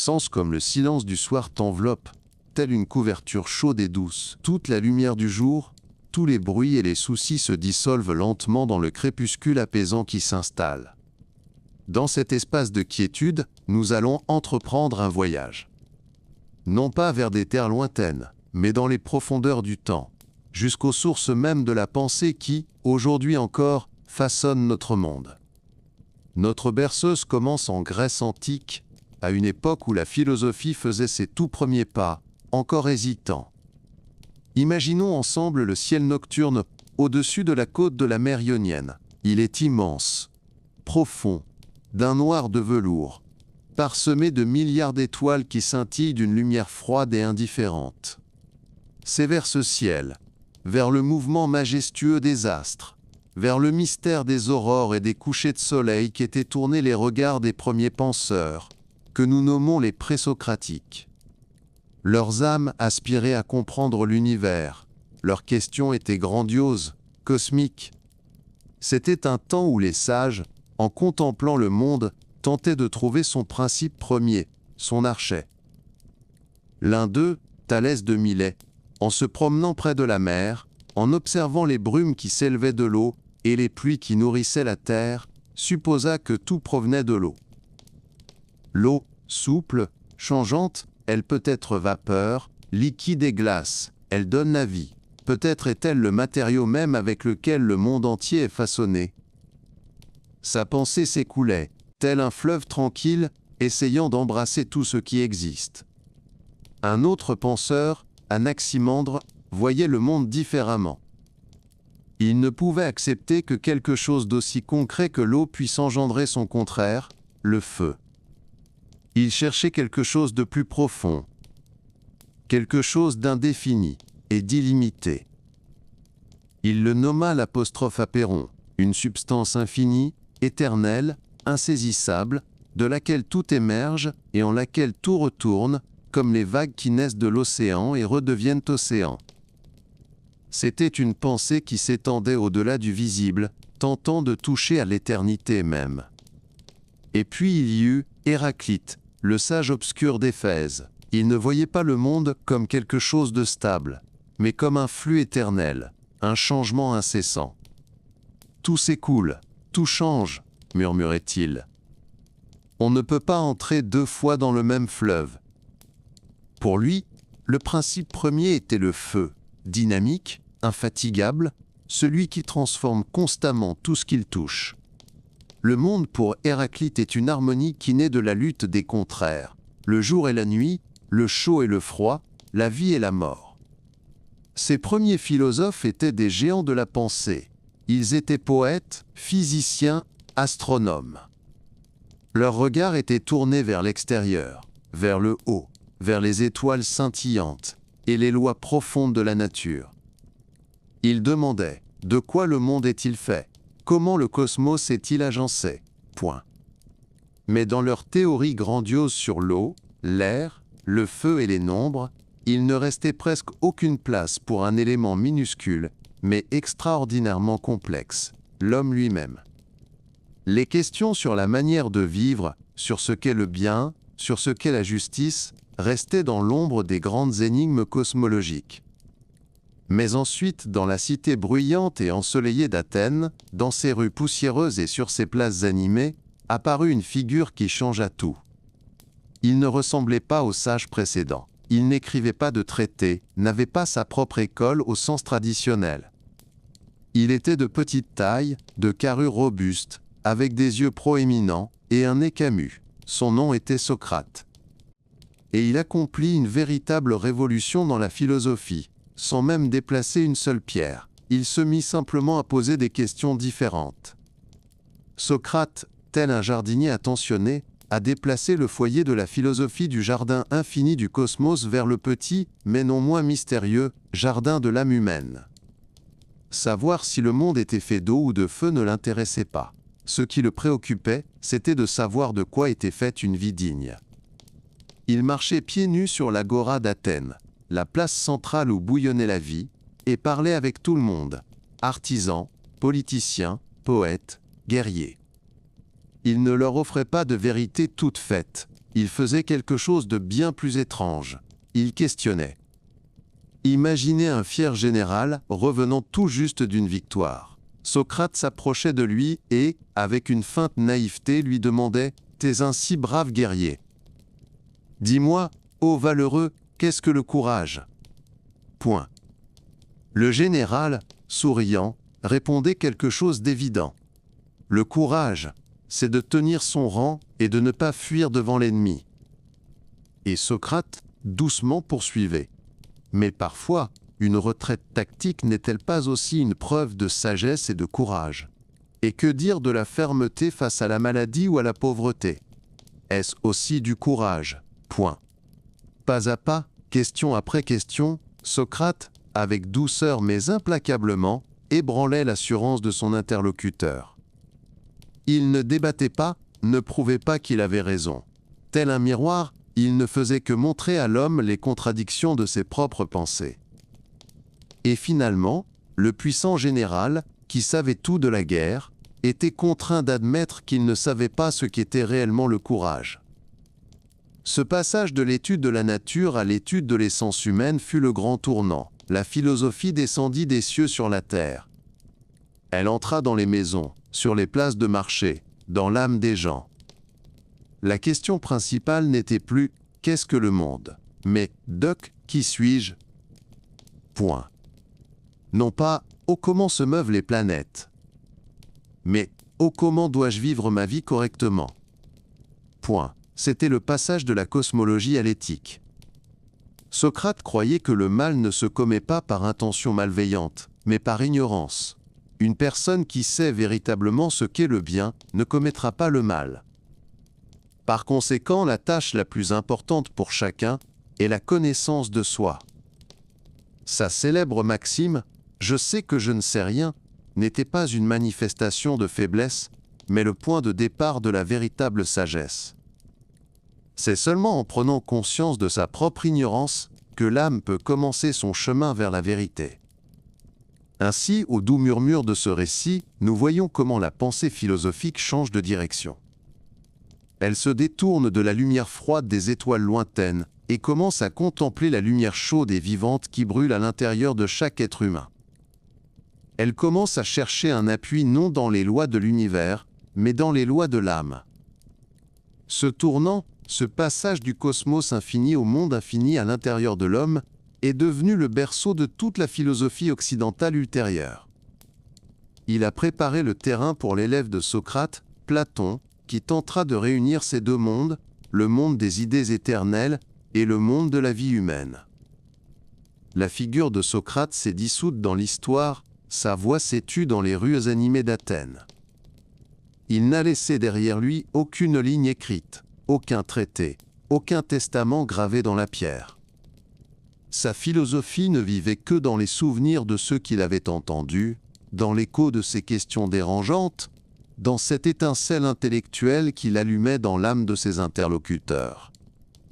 sens comme le silence du soir t'enveloppe, telle une couverture chaude et douce. Toute la lumière du jour, tous les bruits et les soucis se dissolvent lentement dans le crépuscule apaisant qui s'installe. Dans cet espace de quiétude, nous allons entreprendre un voyage. Non pas vers des terres lointaines, mais dans les profondeurs du temps, jusqu'aux sources mêmes de la pensée qui, aujourd'hui encore, façonne notre monde. Notre berceuse commence en Grèce antique, à une époque où la philosophie faisait ses tout premiers pas, encore hésitants. Imaginons ensemble le ciel nocturne au-dessus de la côte de la mer Ionienne. Il est immense, profond, d'un noir de velours, parsemé de milliards d'étoiles qui scintillent d'une lumière froide et indifférente. C'est vers ce ciel, vers le mouvement majestueux des astres, vers le mystère des aurores et des couchers de soleil qu'étaient tournés les regards des premiers penseurs, que nous nommons les présocratiques. Leurs âmes aspiraient à comprendre l'univers. Leurs questions étaient grandioses, cosmiques. C'était un temps où les sages, en contemplant le monde, tentaient de trouver son principe premier, son archet. L'un d'eux, Thalès de Milet, en se promenant près de la mer, en observant les brumes qui s'élevaient de l'eau et les pluies qui nourrissaient la terre, supposa que tout provenait de l'eau. L'eau, souple, changeante, elle peut être vapeur, liquide et glace, elle donne la vie. Peut-être est-elle le matériau même avec lequel le monde entier est façonné. Sa pensée s'écoulait, tel un fleuve tranquille, essayant d'embrasser tout ce qui existe. Un autre penseur, Anaximandre, voyait le monde différemment. Il ne pouvait accepter que quelque chose d'aussi concret que l'eau puisse engendrer son contraire, le feu. Il cherchait quelque chose de plus profond, quelque chose d'indéfini et d'illimité. Il le nomma l'apostrophe apeiron, une substance infinie, éternelle, insaisissable, de laquelle tout émerge et en laquelle tout retourne, comme les vagues qui naissent de l'océan et redeviennent océan. C'était une pensée qui s'étendait au-delà du visible, tentant de toucher à l'éternité même. Et puis il y eut Héraclite, le sage obscur d'Éphèse. Il ne voyait pas le monde comme quelque chose de stable, mais comme un flux éternel, un changement incessant. Tout s'écoule, tout change, murmurait-il. On ne peut pas entrer deux fois dans le même fleuve. Pour lui, le principe premier était le feu, dynamique, infatigable, celui qui transforme constamment tout ce qu'il touche. Le monde pour Héraclite est une harmonie qui naît de la lutte des contraires, le jour et la nuit, le chaud et le froid, la vie et la mort. Ces premiers philosophes étaient des géants de la pensée. Ils étaient poètes, physiciens, astronomes. Leur regard était tourné vers l'extérieur, vers le haut, vers les étoiles scintillantes et les lois profondes de la nature. Ils demandaient « De quoi le monde est-il fait ? Comment le cosmos est-il agencé ? » Mais dans leur théorie grandiose sur l'eau, l'air, le feu et les nombres, il ne restait presque aucune place pour un élément minuscule, mais extraordinairement complexe, l'homme lui-même. Les questions sur la manière de vivre, sur ce qu'est le bien, sur ce qu'est la justice, restaient dans l'ombre des grandes énigmes cosmologiques. Mais ensuite, dans la cité bruyante et ensoleillée d'Athènes, dans ses rues poussiéreuses et sur ses places animées, apparut une figure qui changea tout. Il ne ressemblait pas aux sages précédents. Il n'écrivait pas de traités, n'avait pas sa propre école au sens traditionnel. Il était de petite taille, de carrure robuste, avec des yeux proéminents et un nez camus. Son nom était Socrate. Et il accomplit une véritable révolution dans la philosophie. Sans même déplacer une seule pierre, il se mit simplement à poser des questions différentes. Socrate, tel un jardinier attentionné, a déplacé le foyer de la philosophie du jardin infini du cosmos vers le petit, mais non moins mystérieux, jardin de l'âme humaine. Savoir si le monde était fait d'eau ou de feu ne l'intéressait pas. Ce qui le préoccupait, c'était de savoir de quoi était faite une vie digne. Il marchait pieds nus sur l'agora d'Athènes, la place centrale où bouillonnait la vie, et parlait avec tout le monde, artisans, politiciens, poètes, guerriers. Il ne leur offrait pas de vérité toute faite, il faisait quelque chose de bien plus étrange. Il questionnait. Imaginez un fier général revenant tout juste d'une victoire. Socrate s'approchait de lui et, avec une feinte naïveté, lui demandait « T'es un si brave guerrier. Dis-moi, ô valeureux, qu'est-ce que le courage ?» Point. Le général, souriant, répondait quelque chose d'évident. Le courage, c'est de tenir son rang et de ne pas fuir devant l'ennemi. Et Socrate, doucement, poursuivait. Mais parfois, une retraite tactique n'est-elle pas aussi une preuve de sagesse et de courage? Et que dire de la fermeté face à la maladie ou à la pauvreté? Est-ce aussi du courage? Point. Pas à pas, question après question, Socrate, avec douceur mais implacablement, ébranlait l'assurance de son interlocuteur. Il ne débattait pas, ne prouvait pas qu'il avait raison. Tel un miroir, il ne faisait que montrer à l'homme les contradictions de ses propres pensées. Et finalement, le puissant général, qui savait tout de la guerre, était contraint d'admettre qu'il ne savait pas ce qu'était réellement le courage. Ce passage de l'étude de la nature à l'étude de l'essence humaine fut le grand tournant. La philosophie descendit des cieux sur la terre. Elle entra dans les maisons, sur les places de marché, dans l'âme des gens. La question principale n'était plus « qu'est-ce que le monde ?» mais « Doc, qui suis-je ?» Point. Non pas « oh comment se meuvent les planètes ?» mais « oh comment dois-je vivre ma vie correctement ?» Point. C'était le passage de la cosmologie à l'éthique. Socrate croyait que le mal ne se commet pas par intention malveillante, mais par ignorance. Une personne qui sait véritablement ce qu'est le bien ne commettra pas le mal. Par conséquent, la tâche la plus importante pour chacun est la connaissance de soi. Sa célèbre maxime « Je sais que je ne sais rien » n'était pas une manifestation de faiblesse, mais le point de départ de la véritable sagesse. C'est seulement en prenant conscience de sa propre ignorance que l'âme peut commencer son chemin vers la vérité. Ainsi, au doux murmure de ce récit, nous voyons comment la pensée philosophique change de direction. Elle se détourne de la lumière froide des étoiles lointaines et commence à contempler la lumière chaude et vivante qui brûle à l'intérieur de chaque être humain. Elle commence à chercher un appui non dans les lois de l'univers, mais dans les lois de l'âme. Ce tournant, ce passage du cosmos infini au monde infini à l'intérieur de l'homme, est devenu le berceau de toute la philosophie occidentale ultérieure. Il a préparé le terrain pour l'élève de Socrate, Platon, qui tentera de réunir ces deux mondes, le monde des idées éternelles et le monde de la vie humaine. La figure de Socrate s'est dissoute dans l'histoire, sa voix s'est tue dans les rues animées d'Athènes. Il n'a laissé derrière lui aucune ligne écrite, aucun traité, aucun testament gravé dans la pierre. Sa philosophie ne vivait que dans les souvenirs de ceux qui l'avaient entendu, dans l'écho de ses questions dérangeantes, dans cette étincelle intellectuelle qu'il allumait dans l'âme de ses interlocuteurs.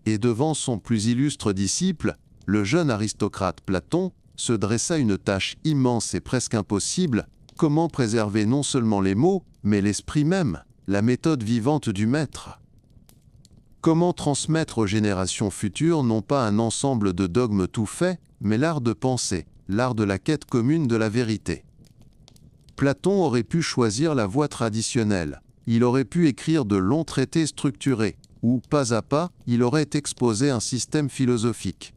Et devant son plus illustre disciple, le jeune aristocrate Platon, se dressa une tâche immense et presque impossible: comment préserver non seulement les mots, mais l'esprit même, la méthode vivante du maître? Comment transmettre aux générations futures non pas un ensemble de dogmes tout faits, mais l'art de penser, l'art de la quête commune de la vérité? Platon aurait pu choisir la voie traditionnelle. Il aurait pu écrire de longs traités structurés, où, pas à pas, il aurait exposé un système philosophique.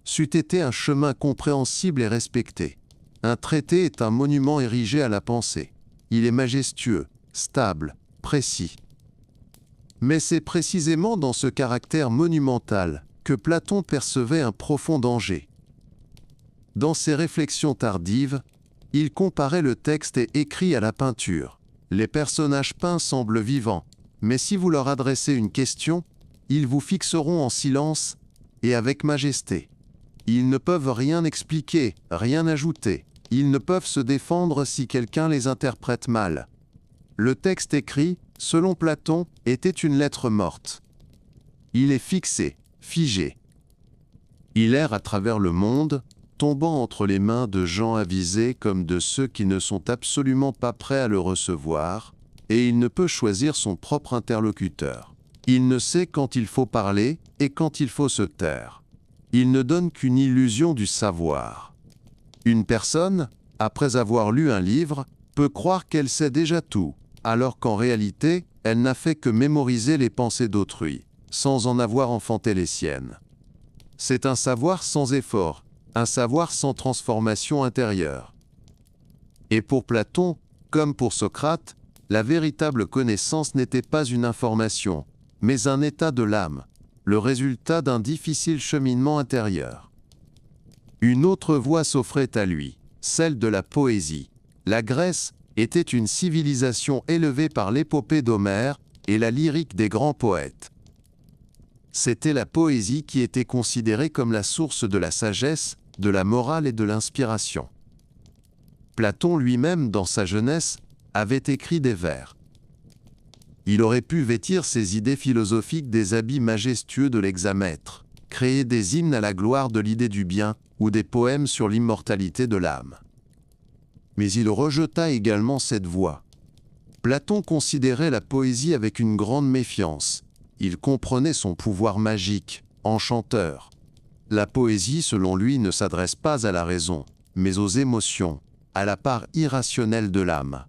C'eût été un chemin compréhensible et respecté. Un traité est un monument érigé à la pensée. Il est majestueux, stable, précis. Mais c'est précisément dans ce caractère monumental que Platon percevait un profond danger. Dans ses réflexions tardives, il comparait le texte écrit à la peinture. Les personnages peints semblent vivants, mais si vous leur adressez une question, ils vous fixeront en silence et avec majesté. Ils ne peuvent rien expliquer, rien ajouter. Ils ne peuvent se défendre si quelqu'un les interprète mal. Le texte écrit, selon Platon, était une lettre morte. Il est fixé, figé. Il erre à travers le monde, tombant entre les mains de gens avisés comme de ceux qui ne sont absolument pas prêts à le recevoir, et il ne peut choisir son propre interlocuteur. Il ne sait quand il faut parler et quand il faut se taire. Il ne donne qu'une illusion du savoir. Une personne, après avoir lu un livre, peut croire qu'elle sait déjà tout, alors qu'en réalité, elle n'a fait que mémoriser les pensées d'autrui, sans en avoir enfanté les siennes. C'est un savoir sans effort, un savoir sans transformation intérieure. Et pour Platon, comme pour Socrate, la véritable connaissance n'était pas une information, mais un état de l'âme, le résultat d'un difficile cheminement intérieur. Une autre voie s'offrait à lui, celle de la poésie. La Grèce était une civilisation élevée par l'épopée d'Homère et la lyrique des grands poètes. C'était la poésie qui était considérée comme la source de la sagesse, de la morale et de l'inspiration. Platon lui-même, dans sa jeunesse, avait écrit des vers. Il aurait pu vêtir ses idées philosophiques des habits majestueux de l'hexamètre, créer des hymnes à la gloire de l'idée du bien ou des poèmes sur l'immortalité de l'âme. Mais il rejeta également cette voie. Platon considérait la poésie avec une grande méfiance. Il comprenait son pouvoir magique, enchanteur. La poésie, selon lui, ne s'adresse pas à la raison, mais aux émotions, à la part irrationnelle de l'âme.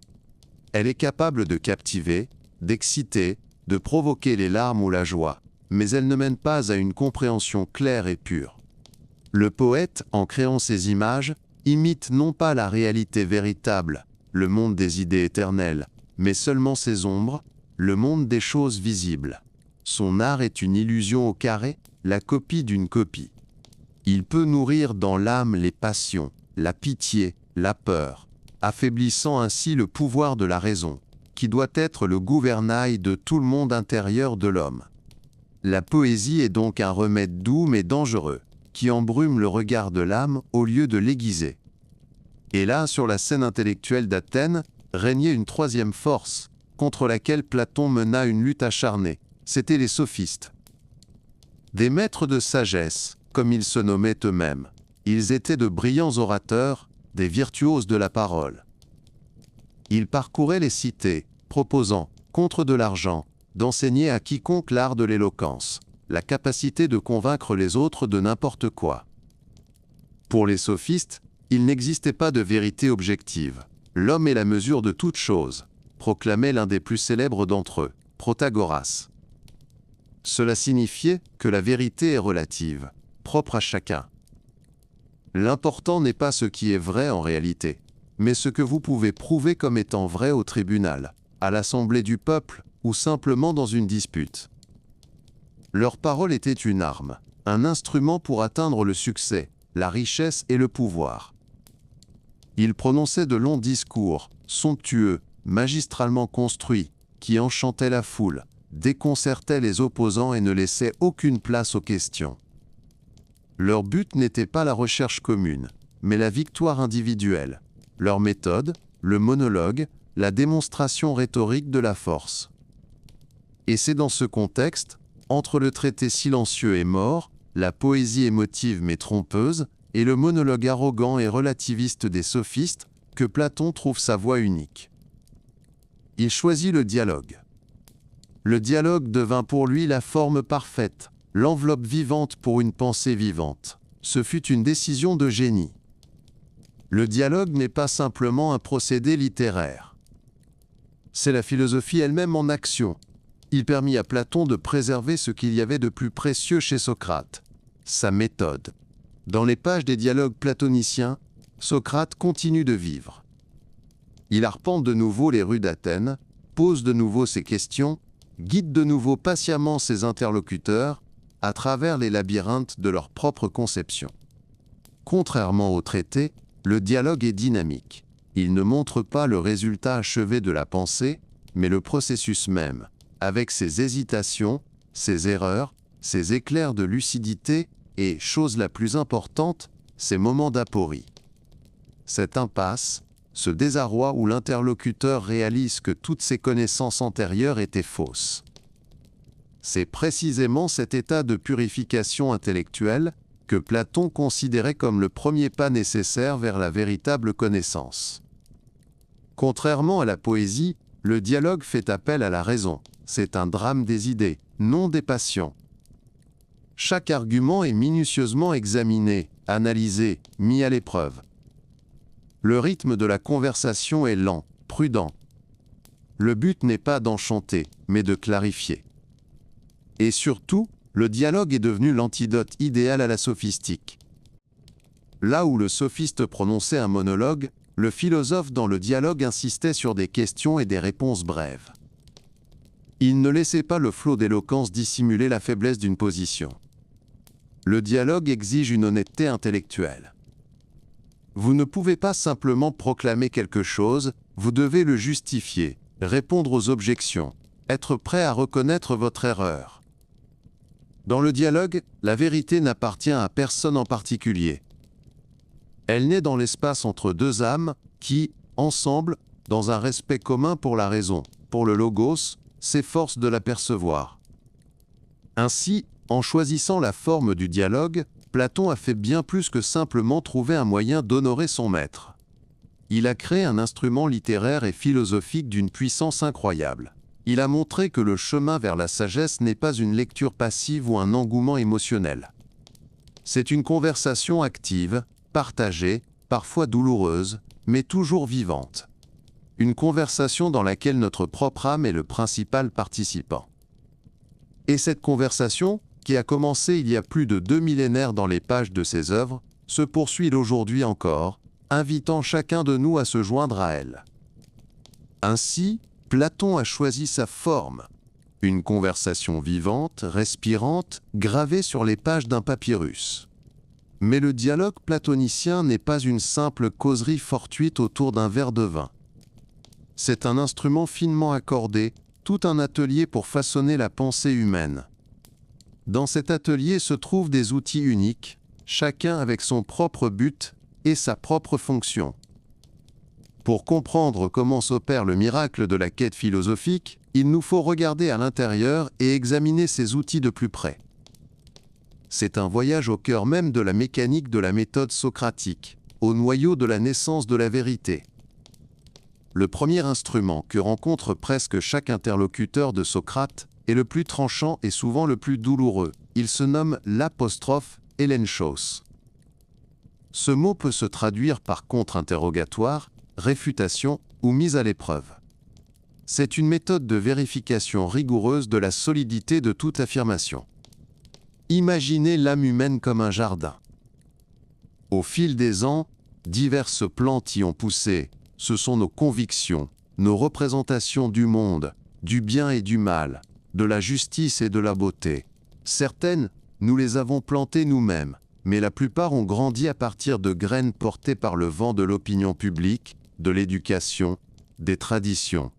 Elle est capable de captiver, d'exciter, de provoquer les larmes ou la joie, mais elle ne mène pas à une compréhension claire et pure. Le poète, en créant ces images, imite non pas la réalité véritable, le monde des idées éternelles, mais seulement ses ombres, le monde des choses visibles. Son art est une illusion au carré, la copie d'une copie. Il peut nourrir dans l'âme les passions, la pitié, la peur, affaiblissant ainsi le pouvoir de la raison, qui doit être le gouvernail de tout le monde intérieur de l'homme. La poésie est donc un remède doux mais dangereux, qui embrume le regard de l'âme au lieu de l'aiguiser. Et là, sur la scène intellectuelle d'Athènes, régnait une troisième force, contre laquelle Platon mena une lutte acharnée, c'étaient les sophistes. Des maîtres de sagesse, comme ils se nommaient eux-mêmes, ils étaient de brillants orateurs, des virtuoses de la parole. Ils parcouraient les cités, proposant, contre de l'argent, d'enseigner à quiconque l'art de l'éloquence, la capacité de convaincre les autres de n'importe quoi. Pour les sophistes, il n'existait pas de vérité objective. L'homme est la mesure de toute chose, proclamait l'un des plus célèbres d'entre eux, Protagoras. Cela signifiait que la vérité est relative, propre à chacun. L'important n'est pas ce qui est vrai en réalité, mais ce que vous pouvez prouver comme étant vrai au tribunal, à l'assemblée du peuple ou simplement dans une dispute. Leur parole était une arme, un instrument pour atteindre le succès, la richesse et le pouvoir. Ils prononçaient de longs discours, somptueux, magistralement construits, qui enchantaient la foule, déconcertaient les opposants et ne laissaient aucune place aux questions. Leur but n'était pas la recherche commune, mais la victoire individuelle. Leur méthode, le monologue, la démonstration rhétorique de la force. Et c'est dans ce contexte, entre le traité silencieux et mort, la poésie émotive mais trompeuse, et le monologue arrogant et relativiste des sophistes, que Platon trouve sa voie unique. Il choisit le dialogue. Le dialogue devint pour lui la forme parfaite, l'enveloppe vivante pour une pensée vivante. Ce fut une décision de génie. Le dialogue n'est pas simplement un procédé littéraire. C'est la philosophie elle-même en action. Il permit à Platon de préserver ce qu'il y avait de plus précieux chez Socrate, sa méthode. Dans les pages des dialogues platoniciens, Socrate continue de vivre. Il arpente de nouveau les rues d'Athènes, pose de nouveau ses questions, guide de nouveau patiemment ses interlocuteurs à travers les labyrinthes de leur propre conception. Contrairement au traité, le dialogue est dynamique. Il ne montre pas le résultat achevé de la pensée, mais le processus même, avec ses hésitations, ses erreurs, ses éclairs de lucidité et, chose la plus importante, ses moments d'aporie. Cette impasse, ce désarroi où l'interlocuteur réalise que toutes ses connaissances antérieures étaient fausses. C'est précisément cet état de purification intellectuelle que Platon considérait comme le premier pas nécessaire vers la véritable connaissance. Contrairement à la poésie, le dialogue fait appel à la raison. C'est un drame des idées, non des passions. Chaque argument est minutieusement examiné, analysé, mis à l'épreuve. Le rythme de la conversation est lent, prudent. Le but n'est pas d'enchanter, mais de clarifier. Et surtout, le dialogue est devenu l'antidote idéal à la sophistique. Là où le sophiste prononçait un monologue, le philosophe dans le dialogue insistait sur des questions et des réponses brèves. Il ne laissait pas le flot d'éloquence dissimuler la faiblesse d'une position. Le dialogue exige une honnêteté intellectuelle. Vous ne pouvez pas simplement proclamer quelque chose, vous devez le justifier, répondre aux objections, être prêt à reconnaître votre erreur. Dans le dialogue, la vérité n'appartient à personne en particulier. Elle naît dans l'espace entre deux âmes qui, ensemble, dans un respect commun pour la raison, pour le logos, s'efforcent de l'apercevoir. Ainsi, en choisissant la forme du dialogue, Platon a fait bien plus que simplement trouver un moyen d'honorer son maître. Il a créé un instrument littéraire et philosophique d'une puissance incroyable. Il a montré que le chemin vers la sagesse n'est pas une lecture passive ou un engouement émotionnel. C'est une conversation active, partagée, parfois douloureuse, mais toujours vivante. Une conversation dans laquelle notre propre âme est le principal participant. Et cette conversation, qui a commencé il y a plus de 2 millénaires dans les pages de ses œuvres, se poursuit aujourd'hui encore, invitant chacun de nous à se joindre à elle. Ainsi, Platon a choisi sa forme, une conversation vivante, respirante, gravée sur les pages d'un papyrus. Mais le dialogue platonicien n'est pas une simple causerie fortuite autour d'un verre de vin. C'est un instrument finement accordé, tout un atelier pour façonner la pensée humaine. Dans cet atelier se trouvent des outils uniques, chacun avec son propre but et sa propre fonction. Pour comprendre comment s'opère le miracle de la quête philosophique, il nous faut regarder à l'intérieur et examiner ces outils de plus près. C'est un voyage au cœur même de la mécanique de la méthode socratique, au noyau de la naissance de la vérité. Le premier instrument que rencontre presque chaque interlocuteur de Socrate est le plus tranchant et souvent le plus douloureux. Il se nomme l'apostrophe elenchos. Ce mot peut se traduire par contre-interrogatoire, réfutation ou mise à l'épreuve. C'est une méthode de vérification rigoureuse de la solidité de toute affirmation. Imaginez l'âme humaine comme un jardin. Au fil des ans, diverses plantes y ont poussé. Ce sont nos convictions, nos représentations du monde, du bien et du mal, de la justice et de la beauté. Certaines, nous les avons plantées nous-mêmes, mais la plupart ont grandi à partir de graines portées par le vent de l'opinion publique, de l'éducation, des traditions.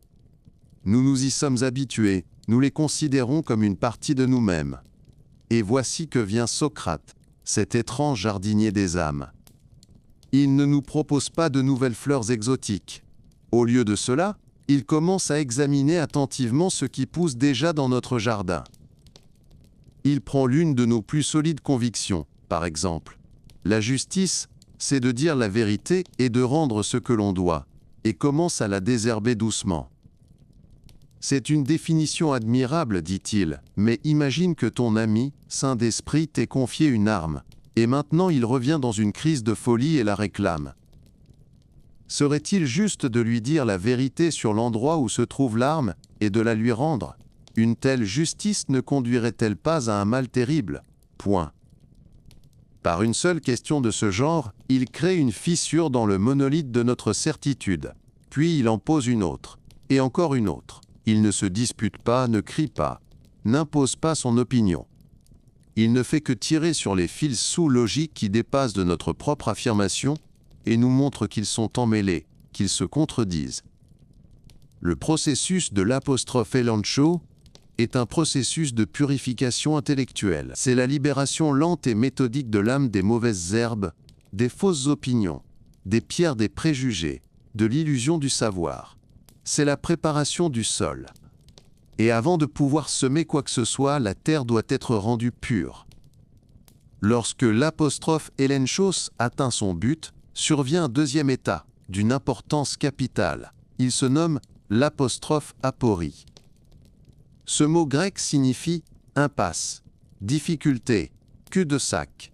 Nous nous y sommes habitués, nous les considérons comme une partie de nous-mêmes. Et voici que vient Socrate, cet étrange jardinier des âmes. Il ne nous propose pas de nouvelles fleurs exotiques. Au lieu de cela, il commence à examiner attentivement ce qui pousse déjà dans notre jardin. Il prend l'une de nos plus solides convictions, par exemple. La justice, c'est de dire la vérité et de rendre ce que l'on doit, et commence à la désherber doucement. C'est une définition admirable, dit-il, mais imagine que ton ami, saint d'esprit, t'ait confié une arme, et maintenant il revient dans une crise de folie et la réclame. Serait-il juste de lui dire la vérité sur l'endroit où se trouve l'arme et de la lui rendre? Une telle justice ne conduirait-elle pas à un mal terrible? Point. Par une seule question de ce genre, il crée une fissure dans le monolithe de notre certitude. Puis il en pose une autre, et encore une autre. Il ne se dispute pas, ne crie pas, n'impose pas son opinion. Il ne fait que tirer sur les fils sous-logiques qui dépassent de notre propre affirmation et nous montre qu'ils sont emmêlés, qu'ils se contredisent. Le processus de l'apostrophe elencho est un processus de purification intellectuelle. C'est la libération lente et méthodique de l'âme des mauvaises herbes, des fausses opinions, des pierres des préjugés, de l'illusion du savoir. C'est la préparation du sol. Et avant de pouvoir semer quoi que ce soit, la terre doit être rendue pure. Lorsque l'apostrophe elenchos atteint son but, survient un deuxième état, d'une importance capitale. Il se nomme l'apostrophe aporie. Ce mot grec signifie impasse, difficulté, cul-de-sac.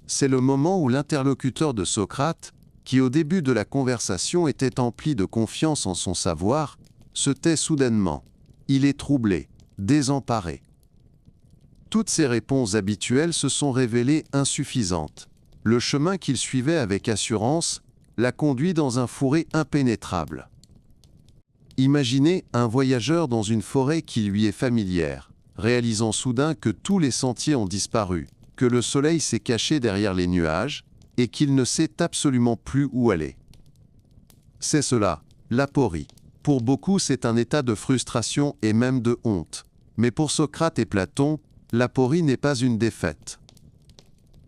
C'est le moment où l'interlocuteur de Socrate, qui au début de la conversation était empli de confiance en son savoir, se tait soudainement. Il est troublé, désemparé. Toutes ses réponses habituelles se sont révélées insuffisantes. Le chemin qu'il suivait avec assurance l'a conduit dans un fourré impénétrable. Imaginez un voyageur dans une forêt qui lui est familière, réalisant soudain que tous les sentiers ont disparu, que le soleil s'est caché derrière les nuages, et qu'il ne sait absolument plus où aller. C'est cela, l'aporie. Pour beaucoup, c'est un état de frustration et même de honte. Mais pour Socrate et Platon, l'aporie n'est pas une défaite.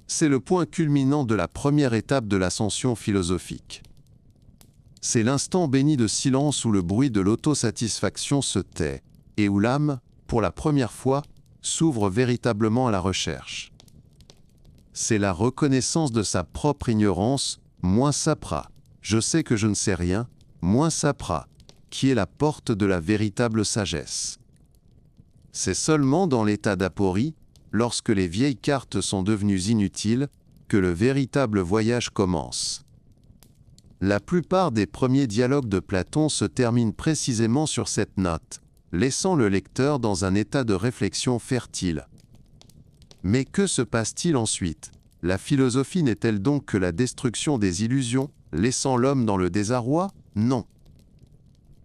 C'est le point culminant de la première étape de l'ascension philosophique. C'est l'instant béni de silence où le bruit de l'autosatisfaction se tait, et où l'âme, pour la première fois, s'ouvre véritablement à la recherche. C'est la reconnaissance de sa propre ignorance, moins sapra, je sais que je ne sais rien, moins sapra, qui est la porte de la véritable sagesse. C'est seulement dans l'état d'aporie, lorsque les vieilles cartes sont devenues inutiles, que le véritable voyage commence. La plupart des premiers dialogues de Platon se terminent précisément sur cette note, laissant le lecteur dans un état de réflexion fertile. Mais que se passe-t-il ensuite? La philosophie n'est-elle donc que la destruction des illusions, laissant l'homme dans le désarroi? Non.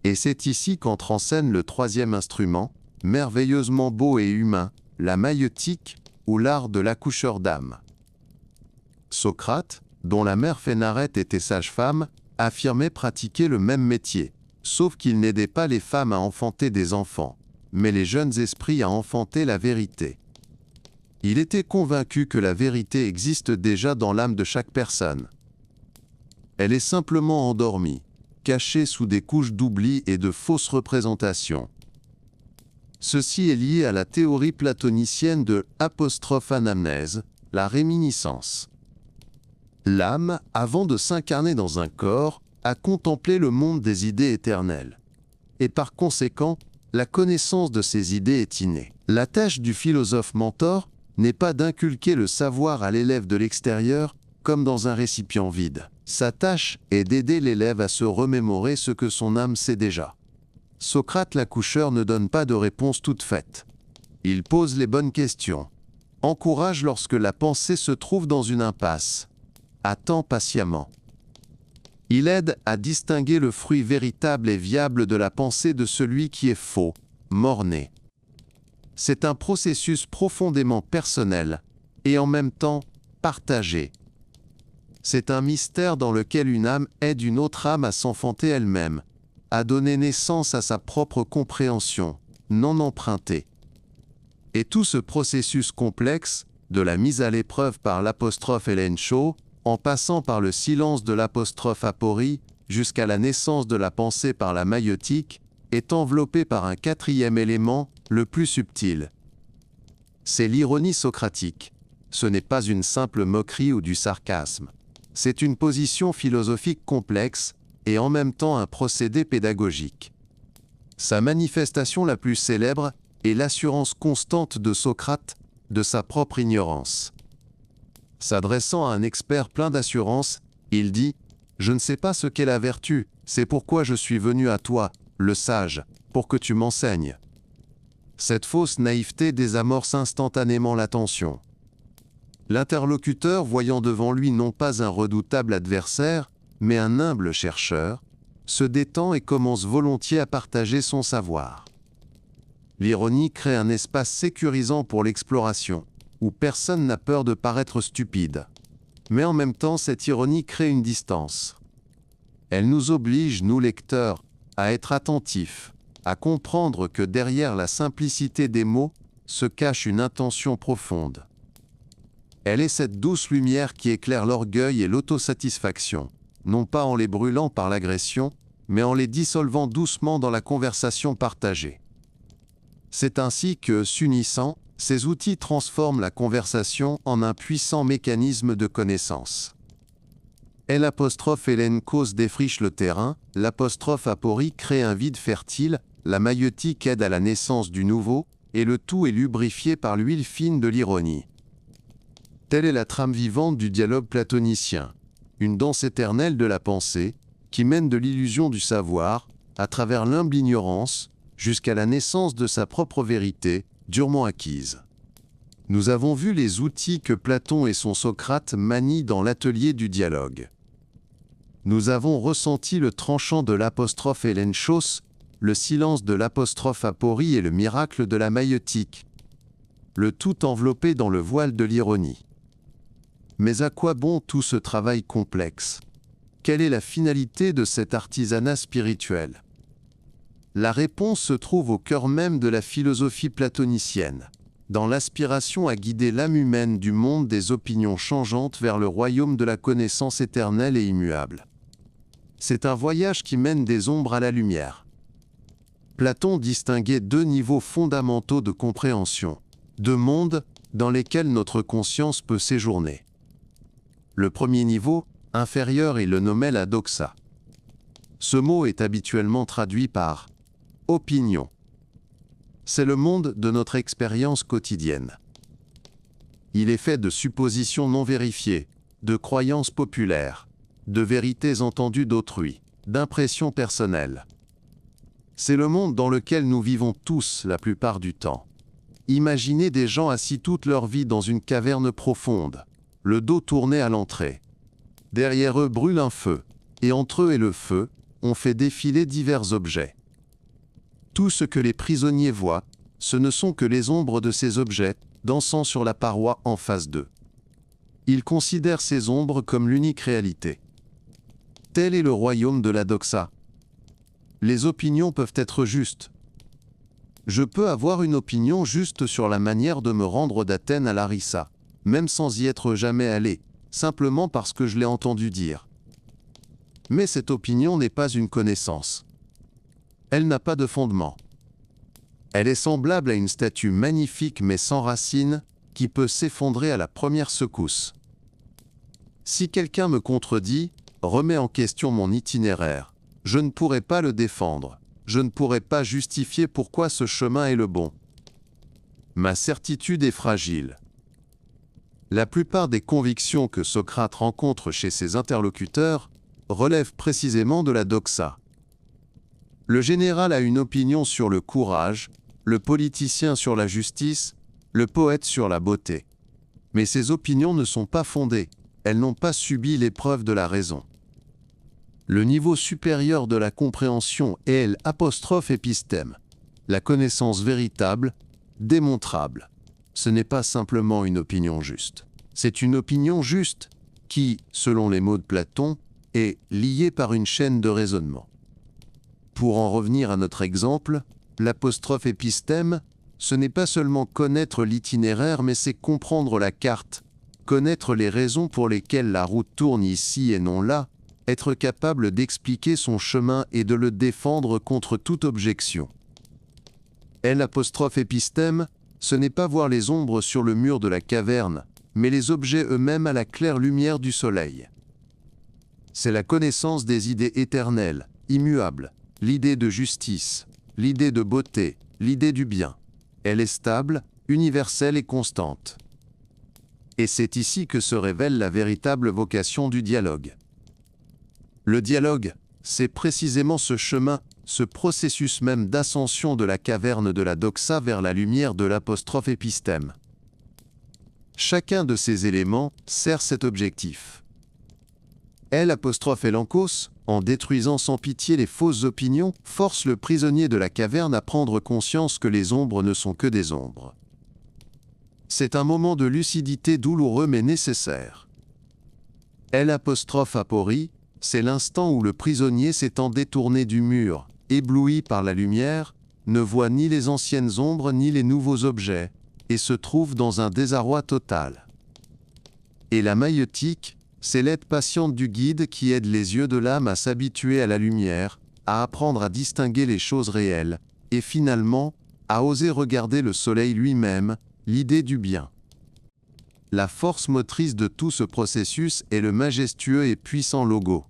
Et c'est ici qu'entre en scène le troisième instrument, merveilleusement beau et humain, la maïeutique, ou l'art de l'accoucheur d'âme. Socrate, dont la mère Phénarète était sage-femme, affirmait pratiquer le même métier, sauf qu'il n'aidait pas les femmes à enfanter des enfants, mais les jeunes esprits à enfanter la vérité. Il était convaincu que la vérité existe déjà dans l'âme de chaque personne. Elle est simplement endormie, cachée sous des couches d'oubli et de fausses représentations. Ceci est lié à la théorie platonicienne de l'apostrophe-anamnèse, la réminiscence. L'âme, avant de s'incarner dans un corps, a contemplé le monde des idées éternelles. Et par conséquent, la connaissance de ces idées est innée. La tâche du philosophe mentor n'est pas d'inculquer le savoir à l'élève de l'extérieur comme dans un récipient vide. Sa tâche est d'aider l'élève à se remémorer ce que son âme sait déjà. Socrate l'accoucheur ne donne pas de réponse toute faite. Il pose les bonnes questions, encourage lorsque la pensée se trouve dans une impasse, attend patiemment. Il aide à distinguer le fruit véritable et viable de la pensée de celui qui est faux, mort-né. C'est un processus profondément personnel et en même temps partagé. C'est un mystère dans lequel une âme aide une autre âme à s'enfanter elle-même, à donner naissance à sa propre compréhension, non empruntée. Et tout ce processus complexe, de la mise à l'épreuve par l'apostrophe Hélène Shaw, en passant par le silence de l'apostrophe aporie, jusqu'à la naissance de la pensée par la maïeutique, est enveloppé par un quatrième élément, le plus subtil. C'est l'ironie socratique. Ce n'est pas une simple moquerie ou du sarcasme. C'est une position philosophique complexe et en même temps un procédé pédagogique. Sa manifestation la plus célèbre est l'assurance constante de Socrate de sa propre ignorance. S'adressant à un expert plein d'assurance, il dit « Je ne sais pas ce qu'est la vertu, c'est pourquoi je suis venu à toi, le sage, pour que tu m'enseignes. » Cette fausse naïveté désamorce instantanément l'attention. L'interlocuteur, voyant devant lui non pas un redoutable adversaire, mais un humble chercheur, se détend et commence volontiers à partager son savoir. L'ironie crée un espace sécurisant pour l'exploration, où personne n'a peur de paraître stupide. Mais en même temps, cette ironie crée une distance. Elle nous oblige, nous lecteurs, à être attentifs, à comprendre que derrière la simplicité des mots se cache une intention profonde. Elle est cette douce lumière qui éclaire l'orgueil et l'autosatisfaction, non pas en les brûlant par l'agression, mais en les dissolvant doucement dans la conversation partagée. C'est ainsi que, s'unissant, ces outils transforment la conversation en un puissant mécanisme de connaissance. L'apostrophe Hélène cause défriche le terrain, l'apostrophe aporie crée un vide fertile, la maïeutique aide à la naissance du nouveau, et le tout est lubrifié par l'huile fine de l'ironie. Telle est la trame vivante du dialogue platonicien, une danse éternelle de la pensée, qui mène de l'illusion du savoir, à travers l'humble ignorance, jusqu'à la naissance de sa propre vérité, durement acquise. Nous avons vu les outils que Platon et son Socrate manient dans l'atelier du dialogue. Nous avons ressenti le tranchant de l'apostrophe Hélenchos, le silence de l'apostrophe Aporie et le miracle de la maïeutique, le tout enveloppé dans le voile de l'ironie. Mais à quoi bon tout ce travail complexe? Quelle est la finalité de cet artisanat spirituel? La réponse se trouve au cœur même de la philosophie platonicienne, dans l'aspiration à guider l'âme humaine du monde des opinions changeantes vers le royaume de la connaissance éternelle et immuable. C'est un voyage qui mène des ombres à la lumière. Platon distinguait deux niveaux fondamentaux de compréhension, deux mondes dans lesquels notre conscience peut séjourner. Le premier niveau, inférieur, il le nommait la doxa. Ce mot est habituellement traduit par « opinion ». C'est le monde de notre expérience quotidienne. Il est fait de suppositions non vérifiées, de croyances populaires, de vérités entendues d'autrui, d'impressions personnelles. C'est le monde dans lequel nous vivons tous la plupart du temps. Imaginez des gens assis toute leur vie dans une caverne profonde, le dos tourné à l'entrée. Derrière eux brûle un feu, et entre eux et le feu, on fait défiler divers objets. Tout ce que les prisonniers voient, ce ne sont que les ombres de ces objets, dansant sur la paroi en face d'eux. Ils considèrent ces ombres comme l'unique réalité. Tel est le royaume de la doxa. Les opinions peuvent être justes. Je peux avoir une opinion juste sur la manière de me rendre d'Athènes à Larissa, même sans y être jamais allé, simplement parce que je l'ai entendu dire. Mais cette opinion n'est pas une connaissance. Elle n'a pas de fondement. Elle est semblable à une statue magnifique mais sans racines, qui peut s'effondrer à la première secousse. Si quelqu'un me contredit, remet en question mon itinéraire, je ne pourrai pas le défendre, je ne pourrai pas justifier pourquoi ce chemin est le bon. Ma certitude est fragile. La plupart des convictions que Socrate rencontre chez ses interlocuteurs relèvent précisément de la doxa. Le général a une opinion sur le courage, le politicien sur la justice, le poète sur la beauté. Mais ces opinions ne sont pas fondées, elles n'ont pas subi l'épreuve de la raison. Le niveau supérieur de la compréhension est l'apostrophe-épistème, la connaissance véritable, démontrable. Ce n'est pas simplement une opinion juste. C'est une opinion juste qui, selon les mots de Platon, est liée par une chaîne de raisonnement. Pour en revenir à notre exemple, l'apostrophe épistème, ce n'est pas seulement connaître l'itinéraire, mais c'est comprendre la carte, connaître les raisons pour lesquelles la route tourne ici et non là, être capable d'expliquer son chemin et de le défendre contre toute objection. L'apostrophe épistème, ce n'est pas voir les ombres sur le mur de la caverne, mais les objets eux-mêmes à la claire lumière du soleil. C'est la connaissance des idées éternelles, immuables, l'idée de justice, l'idée de beauté, l'idée du bien. Elle est stable, universelle et constante. Et c'est ici que se révèle la véritable vocation du dialogue. Le dialogue, c'est précisément ce chemin, ce processus même d'ascension de la caverne de la doxa vers la lumière de l'apostrophe épistème. Chacun de ces éléments sert cet objectif. L'apostrophe Hélenkos, en détruisant sans pitié les fausses opinions, force le prisonnier de la caverne à prendre conscience que les ombres ne sont que des ombres. C'est un moment de lucidité douloureux mais nécessaire. L'apostrophe Aporie, c'est l'instant où le prisonnier s'étant détourné du mur, ébloui par la lumière, ne voit ni les anciennes ombres ni les nouveaux objets, et se trouve dans un désarroi total. Et la maïeutique, c'est l'aide patiente du guide qui aide les yeux de l'âme à s'habituer à la lumière, à apprendre à distinguer les choses réelles, et finalement, à oser regarder le soleil lui-même, l'idée du bien. La force motrice de tout ce processus est le majestueux et puissant logo.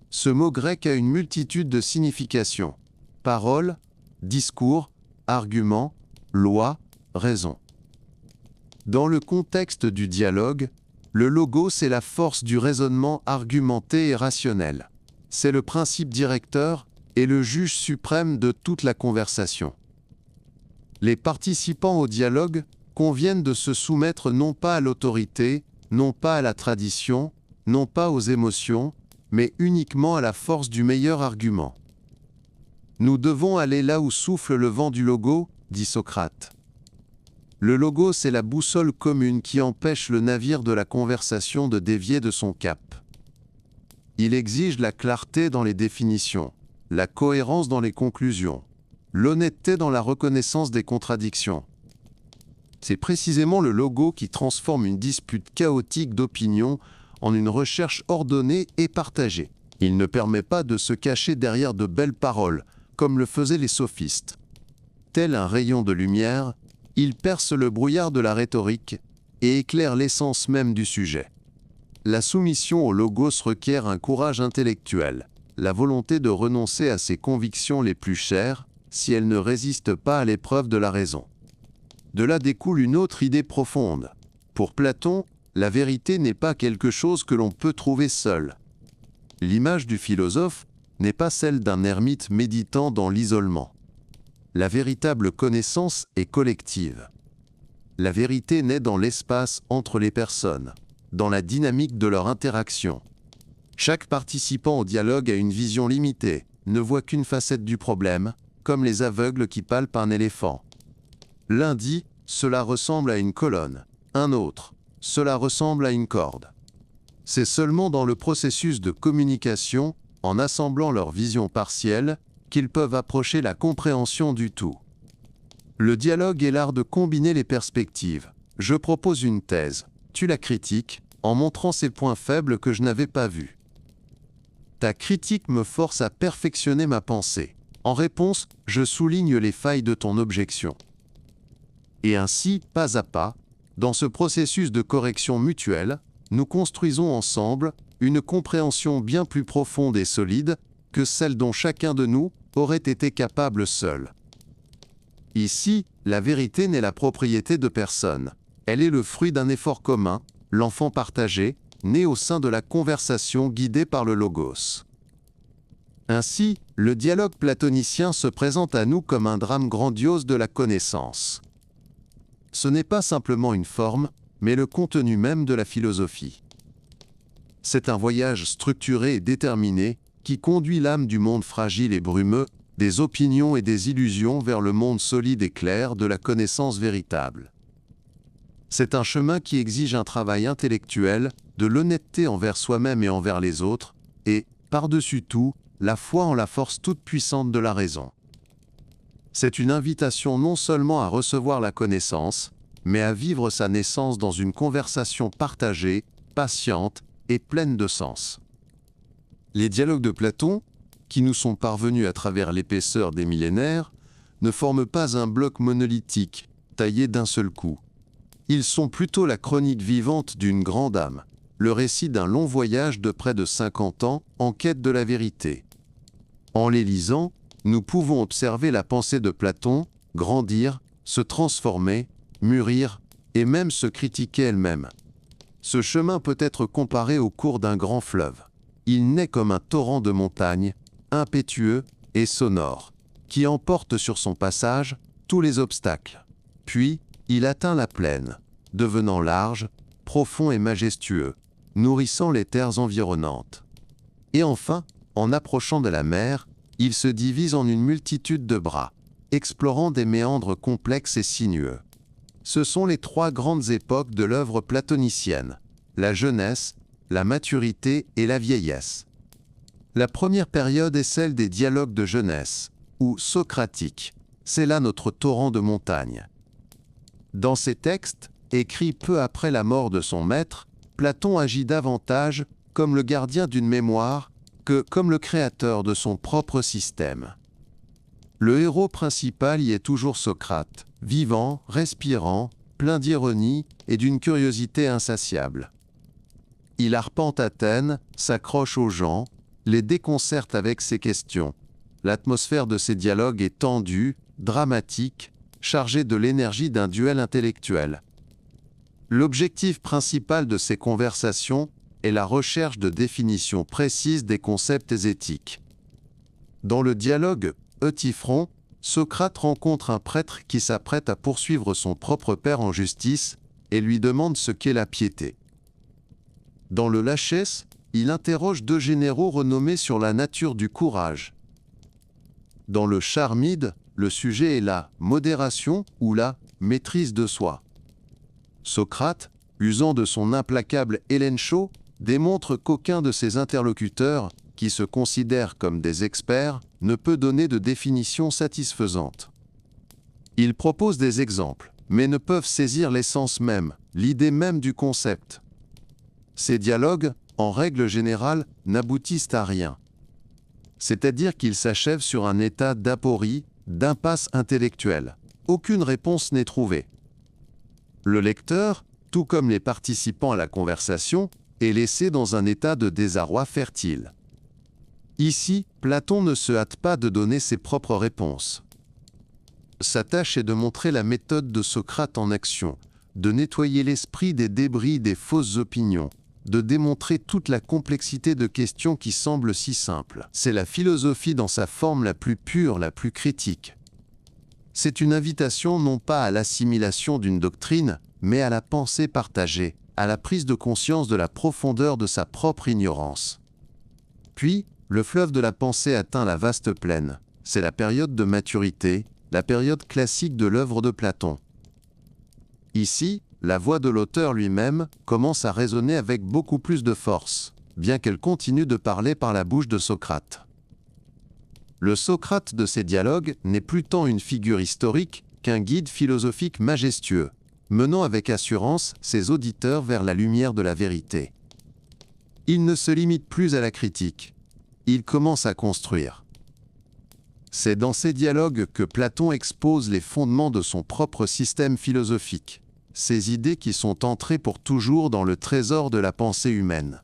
Ce mot grec a une multitude de significations. Parole, discours, argument, loi, raison. Dans le contexte du dialogue, le logos est la force du raisonnement argumenté et rationnel. C'est le principe directeur et le juge suprême de toute la conversation. Les participants au dialogue conviennent de se soumettre non pas à l'autorité, non pas à la tradition, non pas aux émotions, mais uniquement à la force du meilleur argument. Nous devons aller là où souffle le vent du logos, dit Socrate. Le logos est la boussole commune qui empêche le navire de la conversation de dévier de son cap. Il exige la clarté dans les définitions, la cohérence dans les conclusions, l'honnêteté dans la reconnaissance des contradictions. C'est précisément le logos qui transforme une dispute chaotique d'opinion en une recherche ordonnée et partagée. Il ne permet pas de se cacher derrière de belles paroles, comme le faisaient les sophistes. Tel un rayon de lumière, il perce le brouillard de la rhétorique et éclaire l'essence même du sujet. La soumission au logos requiert un courage intellectuel, la volonté de renoncer à ses convictions les plus chères si elles ne résistent pas à l'épreuve de la raison. De là découle une autre idée profonde. Pour Platon, la vérité n'est pas quelque chose que l'on peut trouver seul. L'image du philosophe n'est pas celle d'un ermite méditant dans l'isolement. La véritable connaissance est collective. La vérité naît dans l'espace entre les personnes, dans la dynamique de leur interaction. Chaque participant au dialogue a une vision limitée, ne voit qu'une facette du problème, comme les aveugles qui palpent un éléphant. L'un dit « cela ressemble à une colonne », un autre « cela ressemble à une corde ». C'est seulement dans le processus de communication, en assemblant leurs visions partielles, qu'ils peuvent approcher la compréhension du tout. Le dialogue est l'art de combiner les perspectives. Je propose une thèse, tu la critiques, en montrant ces points faibles que je n'avais pas vus. Ta critique me force à perfectionner ma pensée. En réponse, je souligne les failles de ton objection. Et ainsi, pas à pas, dans ce processus de correction mutuelle, nous construisons ensemble une compréhension bien plus profonde et solide que celle dont chacun de nous aurait été capable seul. Ici, la vérité n'est la propriété de personne. Elle est le fruit d'un effort commun, l'enfant partagé, né au sein de la conversation guidée par le logos. Ainsi, le dialogue platonicien se présente à nous comme un drame grandiose de la connaissance. Ce n'est pas simplement une forme, mais le contenu même de la philosophie. C'est un voyage structuré et déterminé qui conduit l'âme du monde fragile et brumeux, des opinions et des illusions vers le monde solide et clair de la connaissance véritable. C'est un chemin qui exige un travail intellectuel, de l'honnêteté envers soi-même et envers les autres, et, par-dessus tout, la foi en la force toute-puissante de la raison. C'est une invitation non seulement à recevoir la connaissance, mais à vivre sa naissance dans une conversation partagée, patiente et pleine de sens. Les dialogues de Platon, qui nous sont parvenus à travers l'épaisseur des millénaires, ne forment pas un bloc monolithique, taillé d'un seul coup. Ils sont plutôt la chronique vivante d'une grande âme, le récit d'un long voyage de près de 50 ans en quête de la vérité. En les lisant, nous pouvons observer la pensée de Platon grandir, se transformer, mûrir et même se critiquer elle-même. Ce chemin peut être comparé au cours d'un grand fleuve. Il naît comme un torrent de montagne, impétueux et sonore, qui emporte sur son passage tous les obstacles. Puis, il atteint la plaine, devenant large, profond et majestueux, nourrissant les terres environnantes. Et enfin, en approchant de la mer, il se divise en une multitude de bras, explorant des méandres complexes et sinueux. Ce sont les trois grandes époques de l'œuvre platonicienne, la jeunesse, la maturité et la vieillesse. La première période est celle des dialogues de jeunesse, ou socratiques. C'est là notre torrent de montagne. Dans ces textes, écrits peu après la mort de son maître, Platon agit davantage comme le gardien d'une mémoire que comme le créateur de son propre système. Le héros principal y est toujours Socrate, vivant, respirant, plein d'ironie et d'une curiosité insatiable. Il arpente Athènes, s'accroche aux gens, les déconcerte avec ses questions. L'atmosphère de ses dialogues est tendue, dramatique, chargé de l'énergie d'un duel intellectuel. L'objectif principal de ces conversations est la recherche de définitions précises des concepts éthiques. Dans le dialogue Eutyphron, Socrate rencontre un prêtre qui s'apprête à poursuivre son propre père en justice et lui demande ce qu'est la piété. Dans le Lachès, il interroge deux généraux renommés sur la nature du courage. Dans le Charmide, le sujet est la modération ou la maîtrise de soi. Socrate, usant de son implacable élenchon, démontre qu'aucun de ses interlocuteurs, qui se considèrent comme des experts, ne peut donner de définition satisfaisante. Ils proposent des exemples, mais ne peuvent saisir l'essence même, l'idée même du concept. Ces dialogues, en règle générale, n'aboutissent à rien. C'est-à-dire qu'ils s'achèvent sur un état d'aporie, d'impasse intellectuelle. Aucune réponse n'est trouvée. Le lecteur, tout comme les participants à la conversation, est laissé dans un état de désarroi fertile. Ici, Platon ne se hâte pas de donner ses propres réponses. Sa tâche est de montrer la méthode de Socrate en action, de nettoyer l'esprit des débris des fausses opinions, de démontrer toute la complexité de questions qui semblent si simples. C'est la philosophie dans sa forme la plus pure, la plus critique. C'est une invitation non pas à l'assimilation d'une doctrine, mais à la pensée partagée, à la prise de conscience de la profondeur de sa propre ignorance. Puis, le fleuve de la pensée atteint la vaste plaine. C'est la période de maturité, la période classique de l'œuvre de Platon. Ici, la voix de l'auteur lui-même commence à résonner avec beaucoup plus de force, bien qu'elle continue de parler par la bouche de Socrate. Le Socrate de ces dialogues n'est plus tant une figure historique qu'un guide philosophique majestueux, menant avec assurance ses auditeurs vers la lumière de la vérité. Il ne se limite plus à la critique, il commence à construire. C'est dans ces dialogues que Platon expose les fondements de son propre système philosophique, ces idées qui sont entrées pour toujours dans le trésor de la pensée humaine.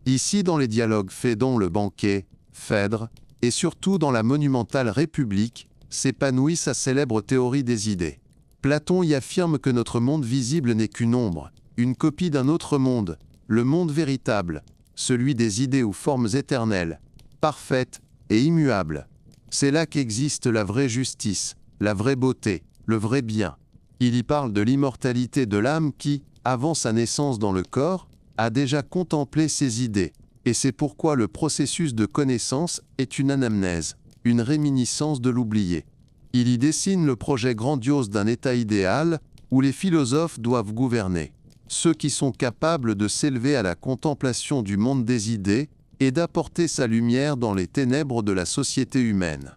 Ici, dans les dialogues Phédon le banquet, Phèdre, et surtout dans la monumentale République, s'épanouit sa célèbre théorie des idées. Platon y affirme que notre monde visible n'est qu'une ombre, une copie d'un autre monde, le monde véritable, celui des idées ou formes éternelles, parfaites et immuables. C'est là qu'existe la vraie justice, la vraie beauté, le vrai bien. Il y parle de l'immortalité de l'âme qui, avant sa naissance dans le corps, a déjà contemplé ses idées, et c'est pourquoi le processus de connaissance est une anamnèse, une réminiscence de l'oublié. Il y dessine le projet grandiose d'un état idéal où les philosophes doivent gouverner, ceux qui sont capables de s'élever à la contemplation du monde des idées et d'apporter sa lumière dans les ténèbres de la société humaine.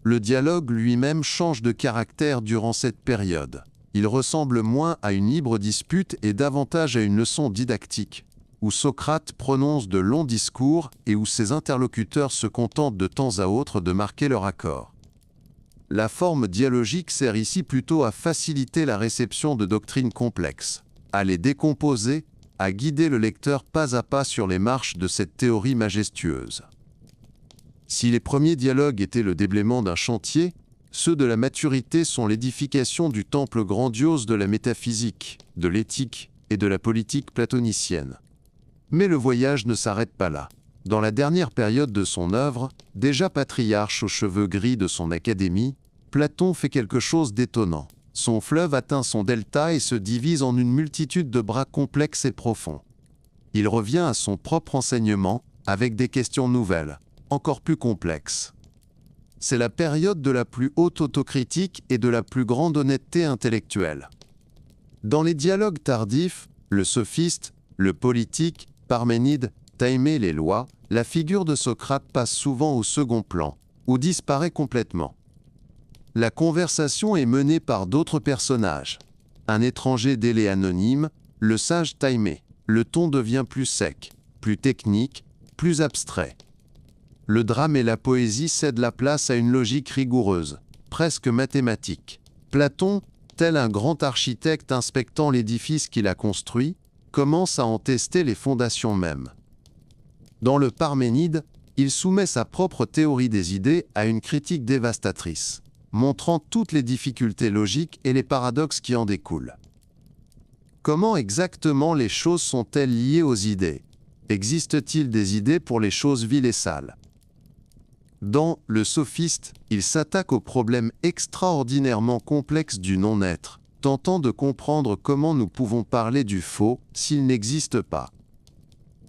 Le dialogue lui-même change de caractère durant cette période. Il ressemble moins à une libre dispute et davantage à une leçon didactique, où Socrate prononce de longs discours et où ses interlocuteurs se contentent de temps à autre de marquer leur accord. La forme dialogique sert ici plutôt à faciliter la réception de doctrines complexes, à les décomposer, à guider le lecteur pas à pas sur les marches de cette théorie majestueuse. Si les premiers dialogues étaient le déblaiement d'un chantier, ceux de la maturité sont l'édification du temple grandiose de la métaphysique, de l'éthique et de la politique platonicienne. Mais le voyage ne s'arrête pas là. Dans la dernière période de son œuvre, déjà patriarche aux cheveux gris de son académie, Platon fait quelque chose d'étonnant. Son fleuve atteint son delta et se divise en une multitude de bras complexes et profonds. Il revient à son propre enseignement, avec des questions nouvelles, encore plus complexes. C'est la période de la plus haute autocritique et de la plus grande honnêteté intellectuelle. Dans les dialogues tardifs, le sophiste, le politique, Parménide, Timée les lois, la figure de Socrate passe souvent au second plan, ou disparaît complètement. La conversation est menée par d'autres personnages. Un étranger délai anonyme, le sage Timée. Le ton devient plus sec, plus technique, plus abstrait. Le drame et la poésie cèdent la place à une logique rigoureuse, presque mathématique. Platon, tel un grand architecte inspectant l'édifice qu'il a construit, commence à en tester les fondations mêmes. Dans le Parménide, il soumet sa propre théorie des idées à une critique dévastatrice. montrant toutes les difficultés logiques et les paradoxes qui en découlent. Comment exactement les choses sont-elles liées aux idées? Existe-t-il des idées pour les choses viles et sales? Dans Le Sophiste, il s'attaque au problème extraordinairement complexe du non-être, tentant de comprendre comment nous pouvons parler du faux s'il n'existe pas.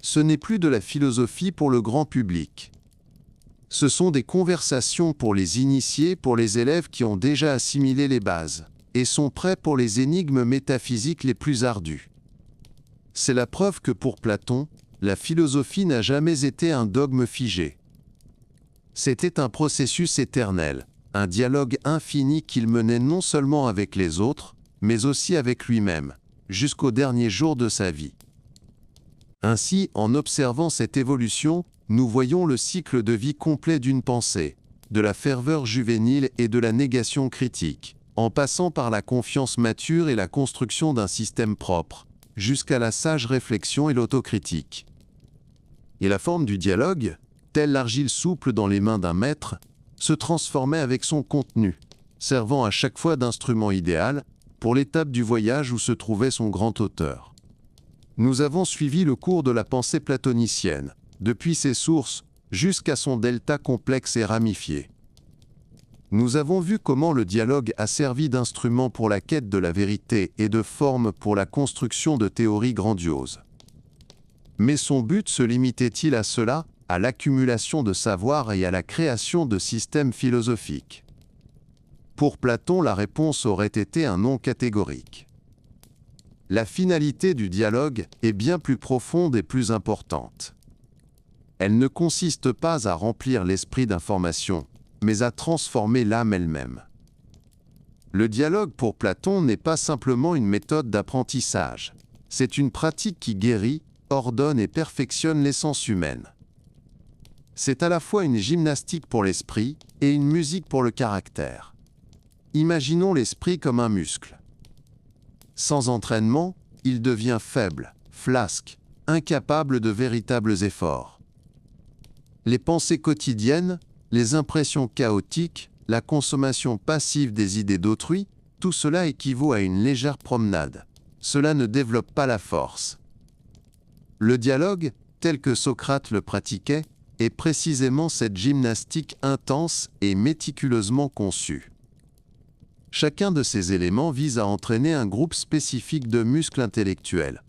Ce n'est plus de la philosophie pour le grand public. Ce sont des conversations pour les initiés, pour les élèves qui ont déjà assimilé les bases, et sont prêts pour les énigmes métaphysiques les plus ardues. C'est la preuve que pour Platon, la philosophie n'a jamais été un dogme figé. C'était un processus éternel, un dialogue infini qu'il menait non seulement avec les autres, mais aussi avec lui-même, jusqu'au dernier jour de sa vie. Ainsi, en observant cette évolution, nous voyons le cycle de vie complet d'une pensée, de la ferveur juvénile et de la négation critique, en passant par la confiance mature et la construction d'un système propre, jusqu'à la sage réflexion et l'autocritique. Et la forme du dialogue, telle l'argile souple dans les mains d'un maître, se transformait avec son contenu, servant à chaque fois d'instrument idéal pour l'étape du voyage où se trouvait son grand auteur. Nous avons suivi le cours de la pensée platonicienne, depuis ses sources jusqu'à son delta complexe et ramifié. Nous avons vu comment le dialogue a servi d'instrument pour la quête de la vérité et de forme pour la construction de théories grandioses. Mais son but se limitait-il à cela, à l'accumulation de savoir et à la création de systèmes philosophiques? Pour Platon, la réponse aurait été un non catégorique. La finalité du dialogue est bien plus profonde et plus importante. Elle ne consiste pas à remplir l'esprit d'information, mais à transformer l'âme elle-même. Le dialogue pour Platon n'est pas simplement une méthode d'apprentissage, c'est une pratique qui guérit, ordonne et perfectionne l'essence humaine. C'est à la fois une gymnastique pour l'esprit et une musique pour le caractère. Imaginons l'esprit comme un muscle. Sans entraînement, il devient faible, flasque, incapable de véritables efforts. Les pensées quotidiennes, les impressions chaotiques, la consommation passive des idées d'autrui, tout cela équivaut à une légère promenade. Cela ne développe pas la force. Le dialogue, tel que Socrate le pratiquait, est précisément cette gymnastique intense et méticuleusement conçue. Chacun de ces éléments vise à entraîner un groupe spécifique de muscles intellectuels.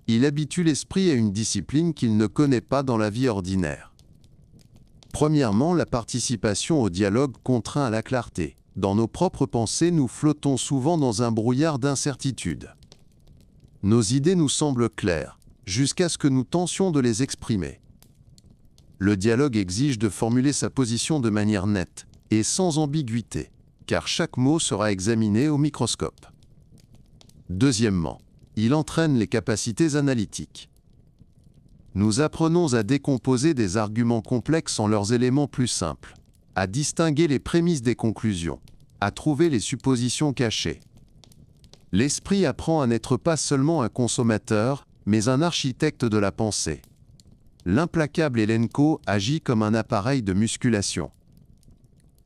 Il habitue l'esprit à une discipline qu'il ne connaît pas dans la vie ordinaire. Premièrement, la participation au dialogue contraint à la clarté. Dans nos propres pensées, nous flottons souvent dans un brouillard d'incertitude. Nos idées nous semblent claires, jusqu'à ce que nous tentions de les exprimer. Le dialogue exige de formuler sa position de manière nette et sans ambiguïté, car chaque mot sera examiné au microscope. Deuxièmement, il entraîne les capacités analytiques. Nous apprenons à décomposer des arguments complexes en leurs éléments plus simples, à distinguer les prémices des conclusions, à trouver les suppositions cachées. L'esprit apprend à n'être pas seulement un consommateur, mais un architecte de la pensée. L'implacable Elenko agit comme un appareil de musculation.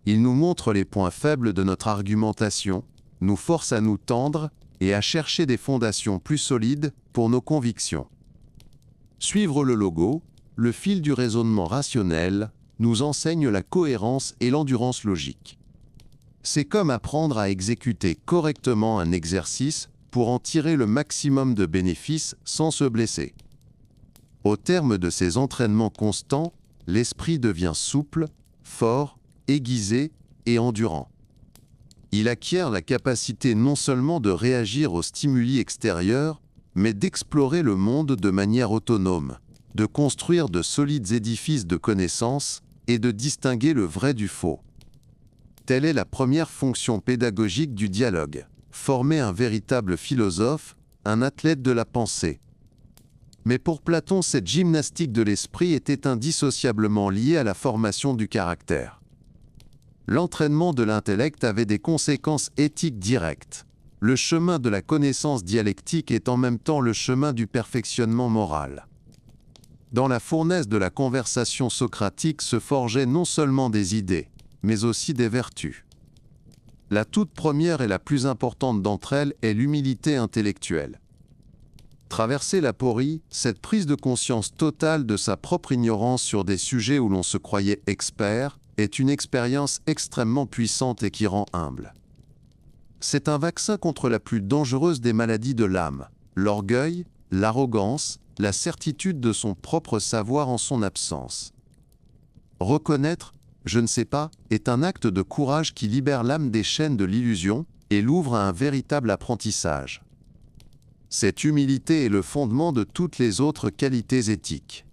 Il nous montre les points faibles de notre argumentation, nous force à nous tendre et à chercher des fondations plus solides pour nos convictions. Suivre le logo, le fil du raisonnement rationnel, nous enseigne la cohérence et l'endurance logique. C'est comme apprendre à exécuter correctement un exercice pour en tirer le maximum de bénéfices sans se blesser. Au terme de ces entraînements constants, l'esprit devient souple, fort, aiguisé et endurant. Il acquiert la capacité non seulement de réagir aux stimuli extérieurs, mais d'explorer le monde de manière autonome, de construire de solides édifices de connaissances et de distinguer le vrai du faux. Telle est la première fonction pédagogique du dialogue, former un véritable philosophe, un athlète de la pensée. Mais pour Platon, cette gymnastique de l'esprit était indissociablement liée à la formation du caractère. L'entraînement de l'intellect avait des conséquences éthiques directes. Le chemin de la connaissance dialectique est en même temps le chemin du perfectionnement moral. Dans la fournaise de la conversation socratique se forgeaient non seulement des idées, mais aussi des vertus. La toute première et la plus importante d'entre elles est l'humilité intellectuelle. Traverser l'aporie, cette prise de conscience totale de sa propre ignorance sur des sujets où l'on se croyait expert, est une expérience extrêmement puissante et qui rend humble. C'est un vaccin contre la plus dangereuse des maladies de l'âme, l'orgueil, l'arrogance, la certitude de son propre savoir en son absence. Reconnaître « je ne sais pas » est un acte de courage qui libère l'âme des chaînes de l'illusion et l'ouvre à un véritable apprentissage. Cette humilité est le fondement de toutes les autres qualités éthiques.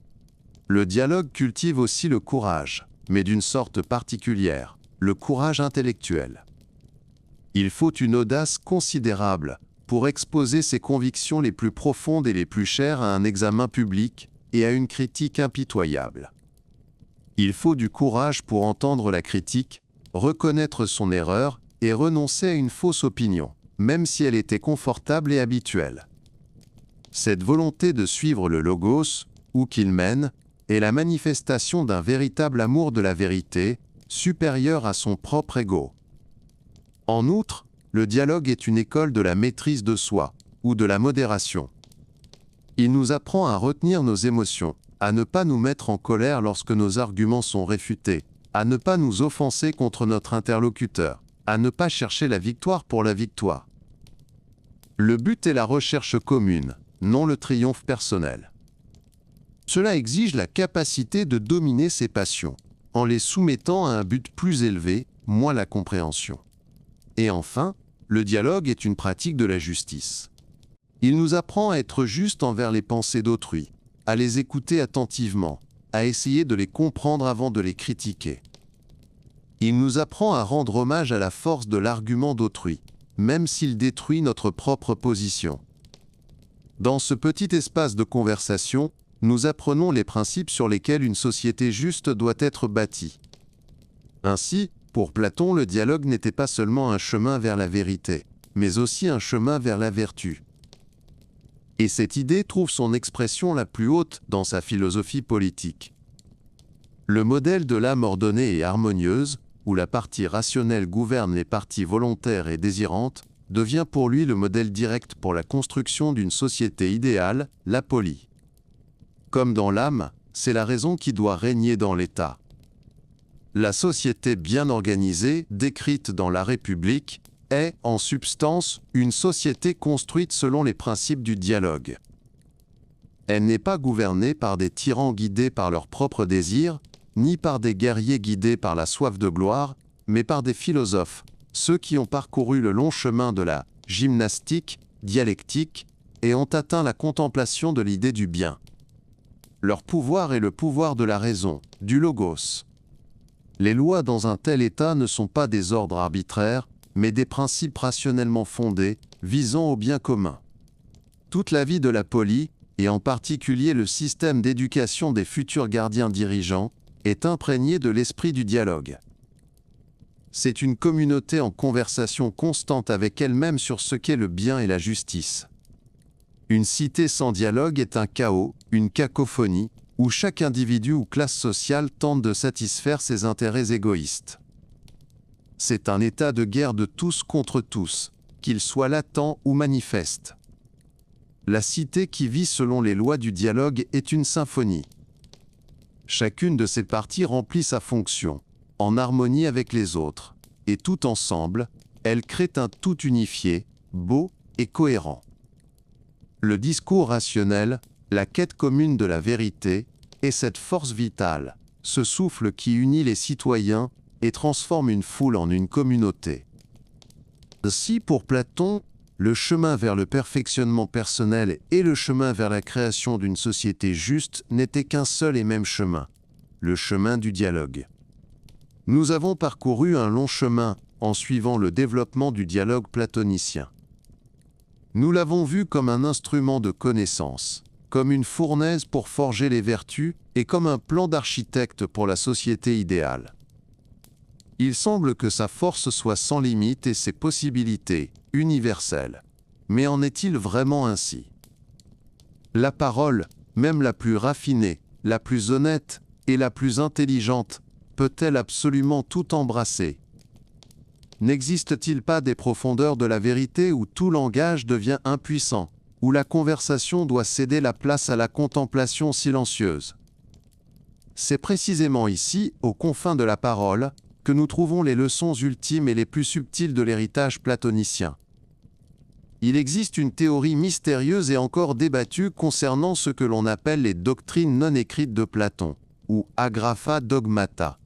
Le dialogue cultive aussi le courage, mais d'une sorte particulière, le courage intellectuel. Il faut une audace considérable pour exposer ses convictions les plus profondes et les plus chères à un examen public et à une critique impitoyable. Il faut du courage pour entendre la critique, reconnaître son erreur et renoncer à une fausse opinion, même si elle était confortable et habituelle. Cette volonté de suivre le logos, où qu'il mène, est la manifestation d'un véritable amour de la vérité, supérieur à son propre ego. En outre, le dialogue est une école de la maîtrise de soi, ou de la modération. Il nous apprend à retenir nos émotions, à ne pas nous mettre en colère lorsque nos arguments sont réfutés, à ne pas nous offenser contre notre interlocuteur, à ne pas chercher la victoire pour la victoire. Le but est la recherche commune, non le triomphe personnel. Cela exige la capacité de dominer ses passions, en les soumettant à un but plus élevé, moins la compréhension. Et enfin, le dialogue est une pratique de la justice. Il nous apprend à être juste envers les pensées d'autrui, à les écouter attentivement, à essayer de les comprendre avant de les critiquer. Il nous apprend à rendre hommage à la force de l'argument d'autrui, même s'il détruit notre propre position. Dans ce petit espace de conversation, nous apprenons les principes sur lesquels une société juste doit être bâtie. Ainsi, pour Platon, le dialogue n'était pas seulement un chemin vers la vérité, mais aussi un chemin vers la vertu. Et cette idée trouve son expression la plus haute dans sa philosophie politique. Le modèle de l'âme ordonnée et harmonieuse, où la partie rationnelle gouverne les parties volontaires et désirantes, devient pour lui le modèle direct pour la construction d'une société idéale, la polis. Comme dans l'âme, c'est la raison qui doit régner dans l'État. La société bien organisée, décrite dans la République, est, en substance, une société construite selon les principes du dialogue. Elle n'est pas gouvernée par des tyrans guidés par leurs propres désirs, ni par des guerriers guidés par la soif de gloire, mais par des philosophes, ceux qui ont parcouru le long chemin de la gymnastique dialectique et ont atteint la contemplation de l'idée du bien. Leur pouvoir est le pouvoir de la raison, du logos. Les lois dans un tel état ne sont pas des ordres arbitraires, mais des principes rationnellement fondés, visant au bien commun. Toute la vie de la polis, et en particulier le système d'éducation des futurs gardiens dirigeants, est imprégnée de l'esprit du dialogue. C'est une communauté en conversation constante avec elle-même sur ce qu'est le bien et la justice. Une cité sans dialogue est un chaos, une cacophonie, où chaque individu ou classe sociale tente de satisfaire ses intérêts égoïstes. C'est un état de guerre de tous contre tous, qu'il soit latent ou manifeste. La cité qui vit selon les lois du dialogue est une symphonie. Chacune de ses parties remplit sa fonction, en harmonie avec les autres, et tout ensemble, elles créent un tout unifié, beau et cohérent. Le discours rationnel, la quête commune de la vérité, est cette force vitale, ce souffle qui unit les citoyens et transforme une foule en une communauté. Si pour Platon, le chemin vers le perfectionnement personnel et le chemin vers la création d'une société juste n'étaient qu'un seul et même chemin, le chemin du dialogue. Nous avons parcouru un long chemin en suivant le développement du dialogue platonicien. Nous l'avons vu comme un instrument de connaissance, comme une fournaise pour forger les vertus et comme un plan d'architecte pour la société idéale. Il semble que sa force soit sans limite et ses possibilités universelles. Mais en est-il vraiment ainsi? La parole, même la plus raffinée, la plus honnête et la plus intelligente, peut-elle absolument tout embrasser? N'existe-t-il pas des profondeurs de la vérité où tout langage devient impuissant, où la conversation doit céder la place à la contemplation silencieuse? C'est précisément ici, aux confins de la parole, que nous trouvons les leçons ultimes et les plus subtiles de l'héritage platonicien. Il existe une théorie mystérieuse et encore débattue concernant ce que l'on appelle les doctrines non écrites de Platon, ou agrapha dogmata.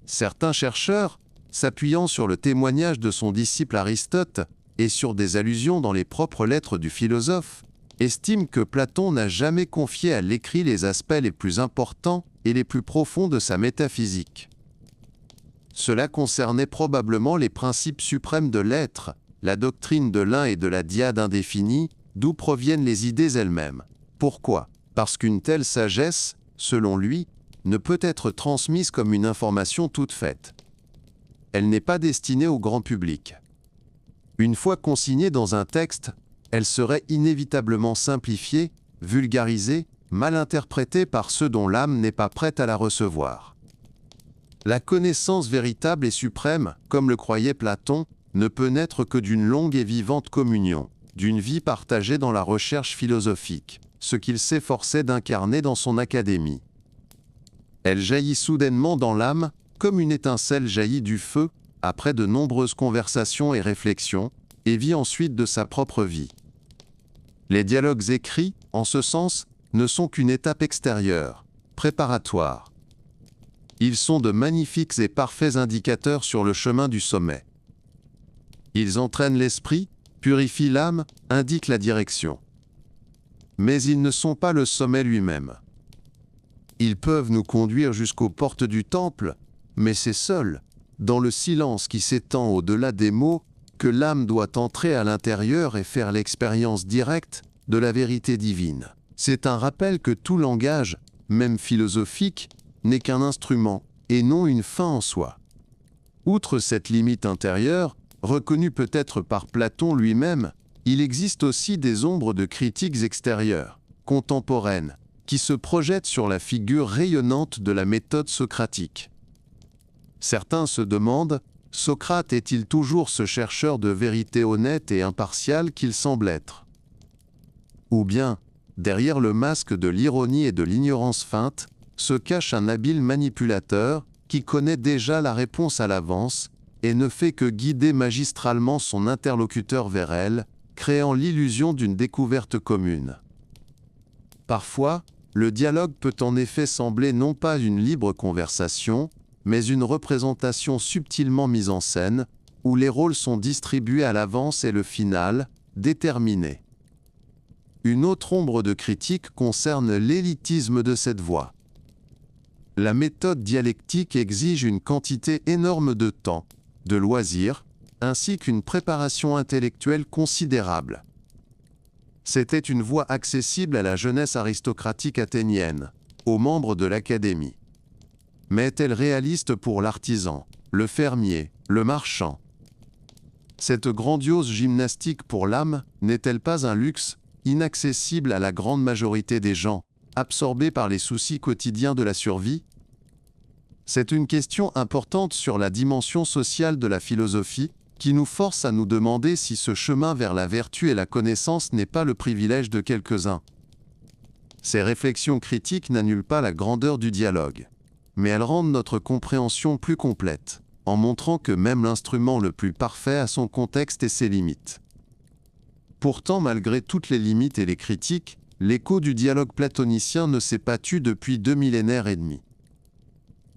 Certains chercheurs, s'appuyant sur le témoignage de son disciple Aristote et sur des allusions dans les propres lettres du philosophe, estiment que Platon n'a jamais confié à l'écrit les aspects les plus importants et les plus profonds de sa métaphysique. Cela concernait probablement les principes suprêmes de l'être, la doctrine de l'un et de la dyade indéfinie, d'où proviennent les idées elles-mêmes. Pourquoi? Parce qu'une telle sagesse, selon lui, ne peut être transmise comme une information toute faite. Elle n'est pas destinée au grand public. Une fois consignée dans un texte, elle serait inévitablement simplifiée, vulgarisée, mal interprétée par ceux dont l'âme n'est pas prête à la recevoir. La connaissance véritable et suprême, comme le croyait Platon, ne peut naître que d'une longue et vivante communion, d'une vie partagée dans la recherche philosophique, ce qu'il s'efforçait d'incarner dans son académie. Elle jaillit soudainement dans l'âme, comme une étincelle jaillit du feu, après de nombreuses conversations et réflexions, et vit ensuite de sa propre vie. Les dialogues écrits, en ce sens, ne sont qu'une étape extérieure, préparatoire. Ils sont de magnifiques et parfaits indicateurs sur le chemin du sommet. Ils entraînent l'esprit, purifient l'âme, indiquent la direction. Mais ils ne sont pas le sommet lui-même. Ils peuvent nous conduire jusqu'aux portes du temple, mais c'est seul, dans le silence qui s'étend au-delà des mots, que l'âme doit entrer à l'intérieur et faire l'expérience directe de la vérité divine. C'est un rappel que tout langage, même philosophique, n'est qu'un instrument, et non une fin en soi. Outre cette limite intérieure, reconnue peut-être par Platon lui-même, il existe aussi des ombres de critiques extérieures, contemporaines, qui se projettent sur la figure rayonnante de la méthode socratique. Certains se demandent, Socrate est-il toujours ce chercheur de vérité honnête et impartial qu'il semble être? Ou bien, derrière le masque de l'ironie et de l'ignorance feinte, se cache un habile manipulateur qui connaît déjà la réponse à l'avance et ne fait que guider magistralement son interlocuteur vers elle, créant l'illusion d'une découverte commune. Parfois, le dialogue peut en effet sembler non pas une libre conversation, mais une représentation subtilement mise en scène, où les rôles sont distribués à l'avance et le final, déterminé. Une autre ombre de critique concerne l'élitisme de cette voie. La méthode dialectique exige une quantité énorme de temps, de loisirs, ainsi qu'une préparation intellectuelle considérable. C'était une voie accessible à la jeunesse aristocratique athénienne, aux membres de l'Académie. Mais est-elle réaliste pour l'artisan, le fermier, le marchand? Cette grandiose gymnastique pour l'âme n'est-elle pas un luxe, inaccessible à la grande majorité des gens, absorbés par les soucis quotidiens de la survie? C'est une question importante sur la dimension sociale de la philosophie, qui nous force à nous demander si ce chemin vers la vertu et la connaissance n'est pas le privilège de quelques-uns. Ces réflexions critiques n'annulent pas la grandeur du dialogue, mais elles rendent notre compréhension plus complète, en montrant que même l'instrument le plus parfait a son contexte et ses limites. Pourtant, malgré toutes les limites et les critiques, l'écho du dialogue platonicien ne s'est pas tu depuis 2 millénaires et demi.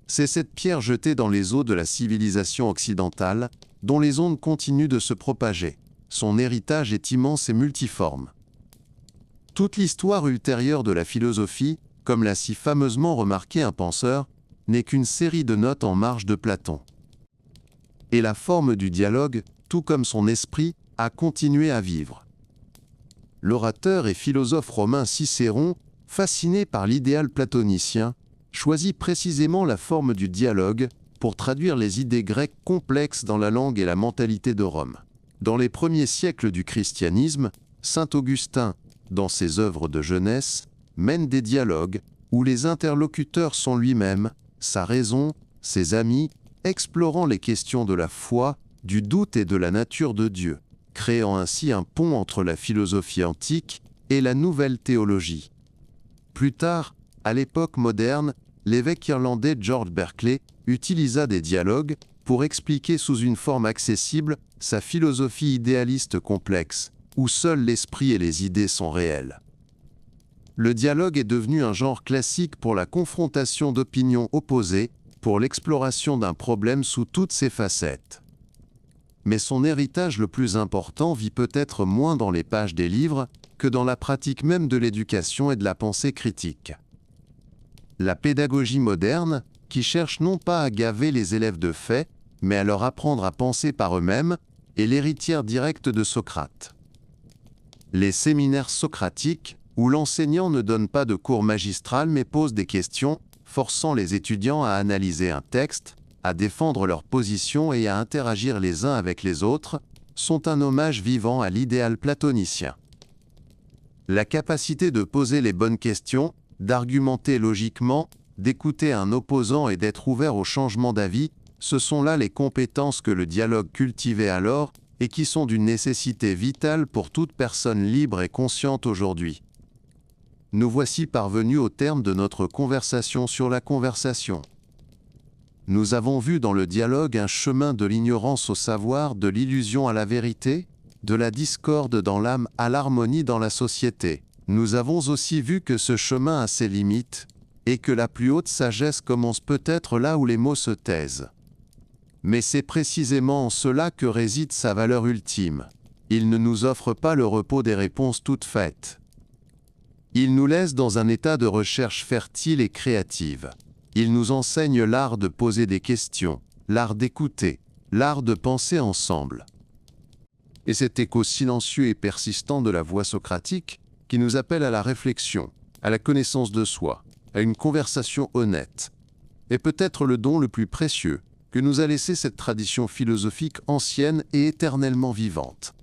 C'est cette pierre jetée dans les eaux de la civilisation occidentale, dont les ondes continuent de se propager. Son héritage est immense et multiforme. Toute l'histoire ultérieure de la philosophie, comme l'a si fameusement remarqué un penseur, n'est qu'une série de notes en marge de Platon. Et la forme du dialogue, tout comme son esprit, a continué à vivre. L'orateur et philosophe romain Cicéron, fasciné par l'idéal platonicien, choisit précisément la forme du dialogue pour traduire les idées grecques complexes dans la langue et la mentalité de Rome. Dans les premiers siècles du christianisme, saint Augustin, dans ses œuvres de jeunesse, mène des dialogues où les interlocuteurs sont lui-même, sa raison, ses amis, explorant les questions de la foi, du doute et de la nature de Dieu, créant ainsi un pont entre la philosophie antique et la nouvelle théologie. Plus tard, à l'époque moderne, l'évêque irlandais George Berkeley utilisa des dialogues pour expliquer sous une forme accessible sa philosophie idéaliste complexe, où seul l'esprit et les idées sont réels. Le dialogue est devenu un genre classique pour la confrontation d'opinions opposées, pour l'exploration d'un problème sous toutes ses facettes. Mais son héritage le plus important vit peut-être moins dans les pages des livres que dans la pratique même de l'éducation et de la pensée critique. La pédagogie moderne, qui cherche non pas à gaver les élèves de faits, mais à leur apprendre à penser par eux-mêmes, est l'héritière directe de Socrate. Les séminaires socratiques, où l'enseignant ne donne pas de cours magistral mais pose des questions, forçant les étudiants à analyser un texte, à défendre leur position et à interagir les uns avec les autres, sont un hommage vivant à l'idéal platonicien. La capacité de poser les bonnes questions, d'argumenter logiquement, d'écouter un opposant et d'être ouvert au changement d'avis, ce sont là les compétences que le dialogue cultivait alors et qui sont d'une nécessité vitale pour toute personne libre et consciente aujourd'hui. Nous voici parvenus au terme de notre conversation sur la conversation. Nous avons vu dans le dialogue un chemin de l'ignorance au savoir, de l'illusion à la vérité, de la discorde dans l'âme à l'harmonie dans la société. Nous avons aussi vu que ce chemin a ses limites, et que la plus haute sagesse commence peut-être là où les mots se taisent. Mais c'est précisément en cela que réside sa valeur ultime. Il ne nous offre pas le repos des réponses toutes faites. Il nous laisse dans un état de recherche fertile et créative. Il nous enseigne l'art de poser des questions, l'art d'écouter, l'art de penser ensemble. Et cet écho silencieux et persistant de la voix socratique qui nous appelle à la réflexion, à la connaissance de soi, à une conversation honnête, est peut-être le don le plus précieux que nous a laissé cette tradition philosophique ancienne et éternellement vivante.